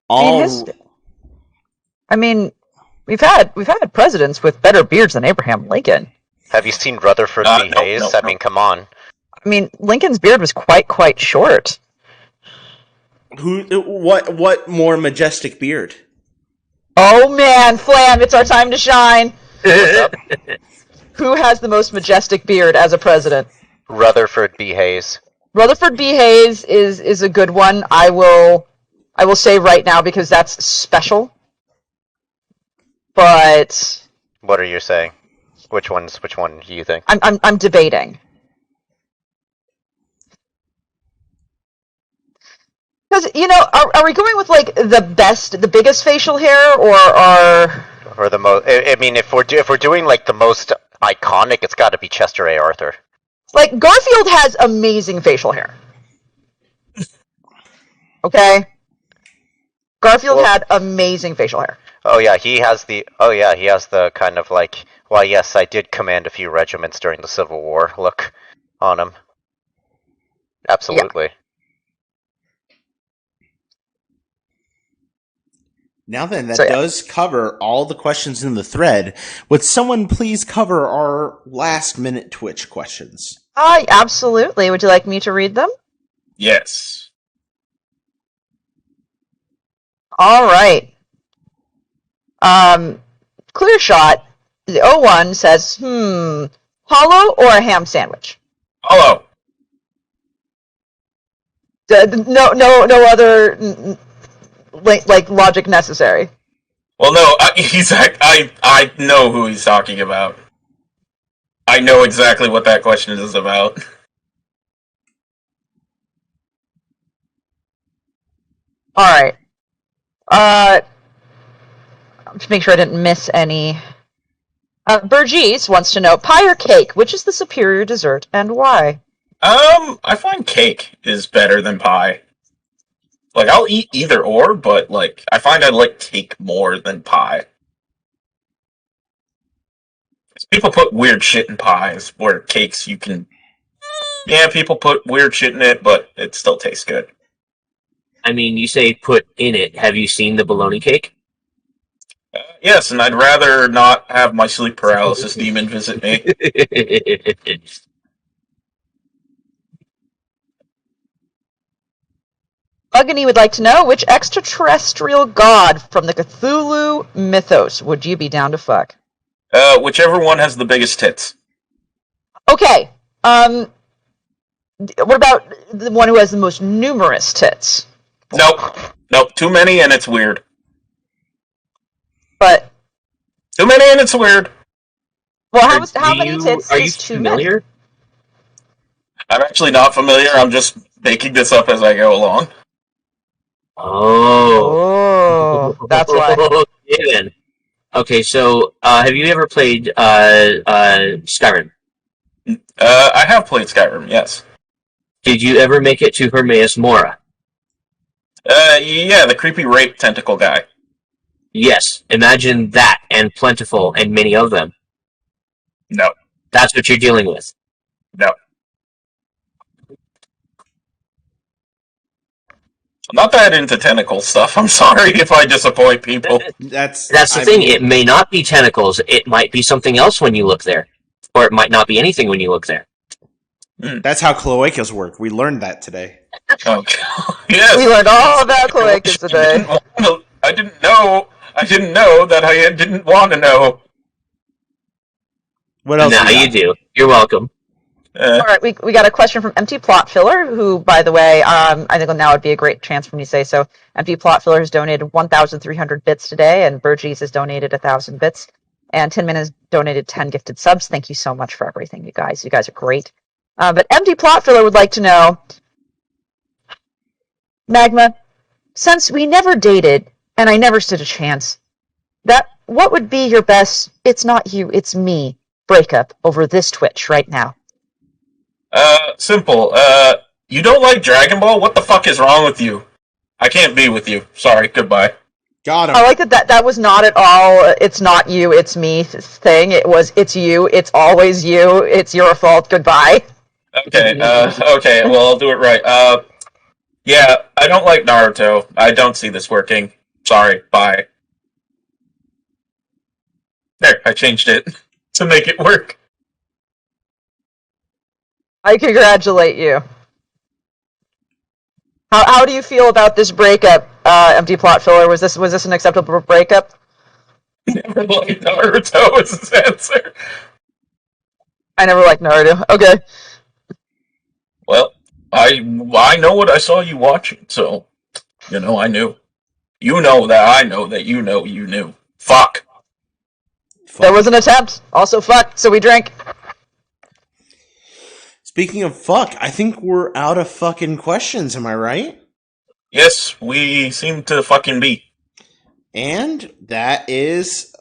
I mean, we've had presidents with better beards than Abraham Lincoln. Have you seen Rutherford B. Hayes? I mean, come on. I mean, Lincoln's beard was quite short. What more majestic beard? Oh man, Flam, it's our time to shine. Who has the most majestic beard as a president? Rutherford B. Hayes. Rutherford B. Hayes is a good one. I will say right now because that's special. But what are you saying? Which one do you think? I'm debating. Because, are we going with, like, the biggest facial hair, or the most? I mean, if we're doing, like, the most iconic, it's got to be Chester A. Arthur. Like, Garfield has amazing facial hair. Okay? Garfield had amazing facial hair. Oh yeah, he has the kind of like, well, yes, I did command a few regiments during the Civil War look on him. Absolutely. Yeah. Now then, that does cover all the questions in the thread. Would someone please cover our last-minute Twitch questions? Absolutely. Would you like me to read them? Yes. All right. Clear shot. The 01 says, hollow or a ham sandwich? Hollow. No other like logic necessary. Well, no, I know who he's talking about. I know exactly what that question is about. All right. To make sure I didn't miss any. Burgess wants to know, pie or cake, which is the superior dessert and why? I find cake is better than pie. Like, I'll eat either or, but, like, I find I like cake more than pie. People put weird shit in pies, where cakes you can... Yeah, people put weird shit in it, but it still tastes good. I mean, you say put in it. Have you seen the bologna cake? Yes, and I'd rather not have my sleep paralysis demon visit me. Ugany would like to know, which extraterrestrial god from the Cthulhu mythos would you be down to fuck? Whichever one has the biggest tits. Okay. What about the one who has the most numerous tits? Nope. Too many and it's weird. But too many and it's weird. Well, how many tits are you is too familiar? many? I'm actually not familiar. I'm just making this up as I go along. Oh, that's why. Okay, then. Okay, so have you ever played Skyrim? I have played Skyrim, yes. Did you ever make it to Hermaeus Mora? Yeah, the creepy rape tentacle guy. Yes. Imagine that, and plentiful, and many of them. No. That's what you're dealing with. No. I'm not that into tentacle stuff. I'm sorry if I disappoint people. That's the thing. It may not be tentacles. It might be something else when you look there. Or it might not be anything when you look there. That's how cloacas work. We learned that today. Okay. Yes. We learned all about cloacas today. I didn't know that I didn't want to know. What else? Now you do. You're welcome. All right, we got a question from Empty Plot Filler, who, by the way, I think now would be a great chance for me to say so. Empty Plot Filler has donated 1,300 bits today, and Burgess has donated 1,000 bits, and Tin Man has donated 10 gifted subs. Thank you so much for everything, you guys. You guys are great. But Empty Plot Filler would like to know, Magma, since we never dated and I never stood a chance, that what would be your best, it's not you, it's me, breakup over this Twitch right now? Simple. You don't like Dragon Ball? What the fuck is wrong with you? I can't be with you. Sorry, goodbye. Got him. I like that was not at all, it's not you, it's me thing. It was, it's you, it's always you, it's your fault, goodbye. Okay, okay, well, I'll do it right. Yeah, I don't like Naruto. I don't see this working. Sorry, bye. There, I changed it to make it work. I congratulate you. How do you feel about this breakup, Empty Plot Filler? Was this an acceptable breakup? Never liked Naruto is his answer. I never liked Naruto. Okay. Well, I know what I saw you watching, so, I knew. You know that I know that you know you knew. Fuck. There was an attempt. Also fuck, so we drink. Speaking of fuck, I think we're out of fucking questions, am I right? Yes, we seem to fucking be. And that is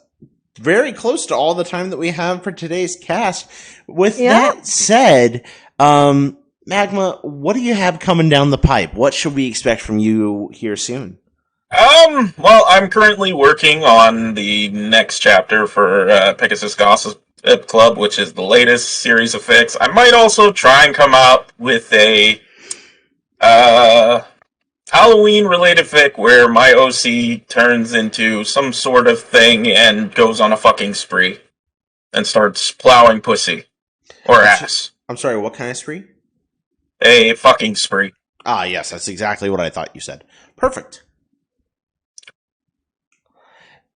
very close to all the time that we have for today's cast. With that said, Magma, what do you have coming down the pipe? What should we expect from you here soon? Well, I'm currently working on the next chapter for Pegasus Gossip Club, which is the latest series of fics. I might also try and come out with a Halloween-related fic where my OC turns into some sort of thing and goes on a fucking spree and starts plowing pussy or ass. I'm sorry, what kind of spree? A fucking spree. Ah, yes, that's exactly what I thought you said. Perfect.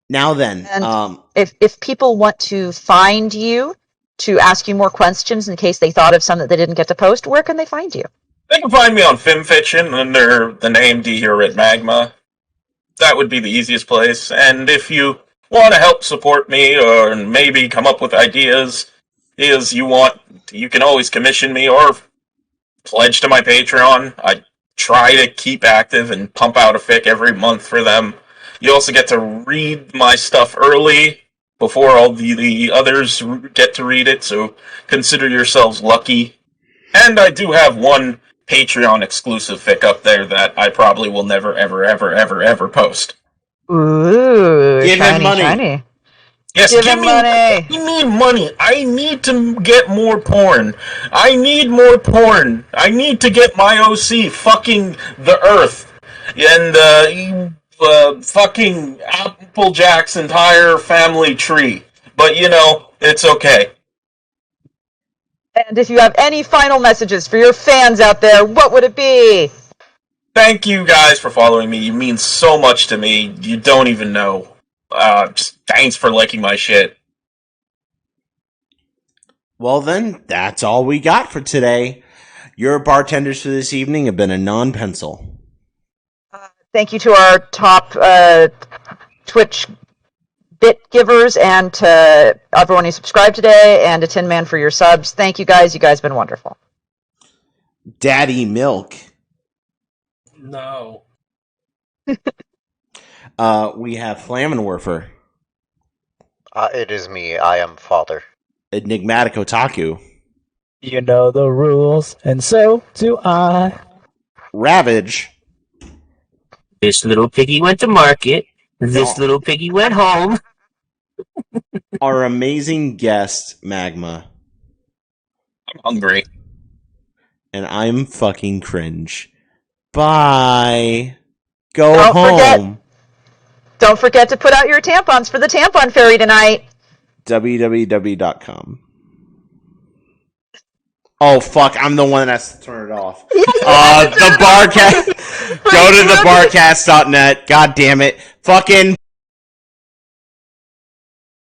Now then, And if people want to find you to ask you more questions in case they thought of some that they didn't get to post, where can they find you? They can find me on FimFiction under the name DHeroRedMagma. That would be the easiest place. And if you want to help support me or maybe come up with ideas you can always commission me or pledge to my Patreon. I try to keep active and pump out a fic every month for them. You also get to read my stuff early before all the others get to read it, so consider yourselves lucky. And I do have one Patreon exclusive fic up there that I probably will never, ever, ever, ever, ever post. Ooh, Give him money. Shiny. Yes, Give him money. I need money. I need to get more porn. I need more porn. I need to get my OC fucking the earth. And, fucking Applejack's entire family tree. But, it's okay. And if you have any final messages for your fans out there, what would it be? Thank you guys for following me. You mean so much to me. You don't even know. Just thanks for liking my shit. well then, that's all we got for today. Your bartenders for this evening have been a non-pencil. Thank you to our top Twitch bit givers and to everyone who subscribed today and to Tin Man for your subs. Thank you guys. You guys have been wonderful. Daddy Milk. No. We have Flammenwerfer. It is me. I am father. Enigmatic Otaku. You know the rules, and so do I. Ravage. This little piggy went to market. This little piggy went home. Our amazing guest, Magma. I'm hungry. And I'm fucking cringe. Bye. Go Don't home. forget- Don't forget to put out your tampons for the tampon fairy tonight. www.com. Oh, fuck. I'm the one that has to turn it off. The Barcast. Go to the Barcast.net. God damn it. Fucking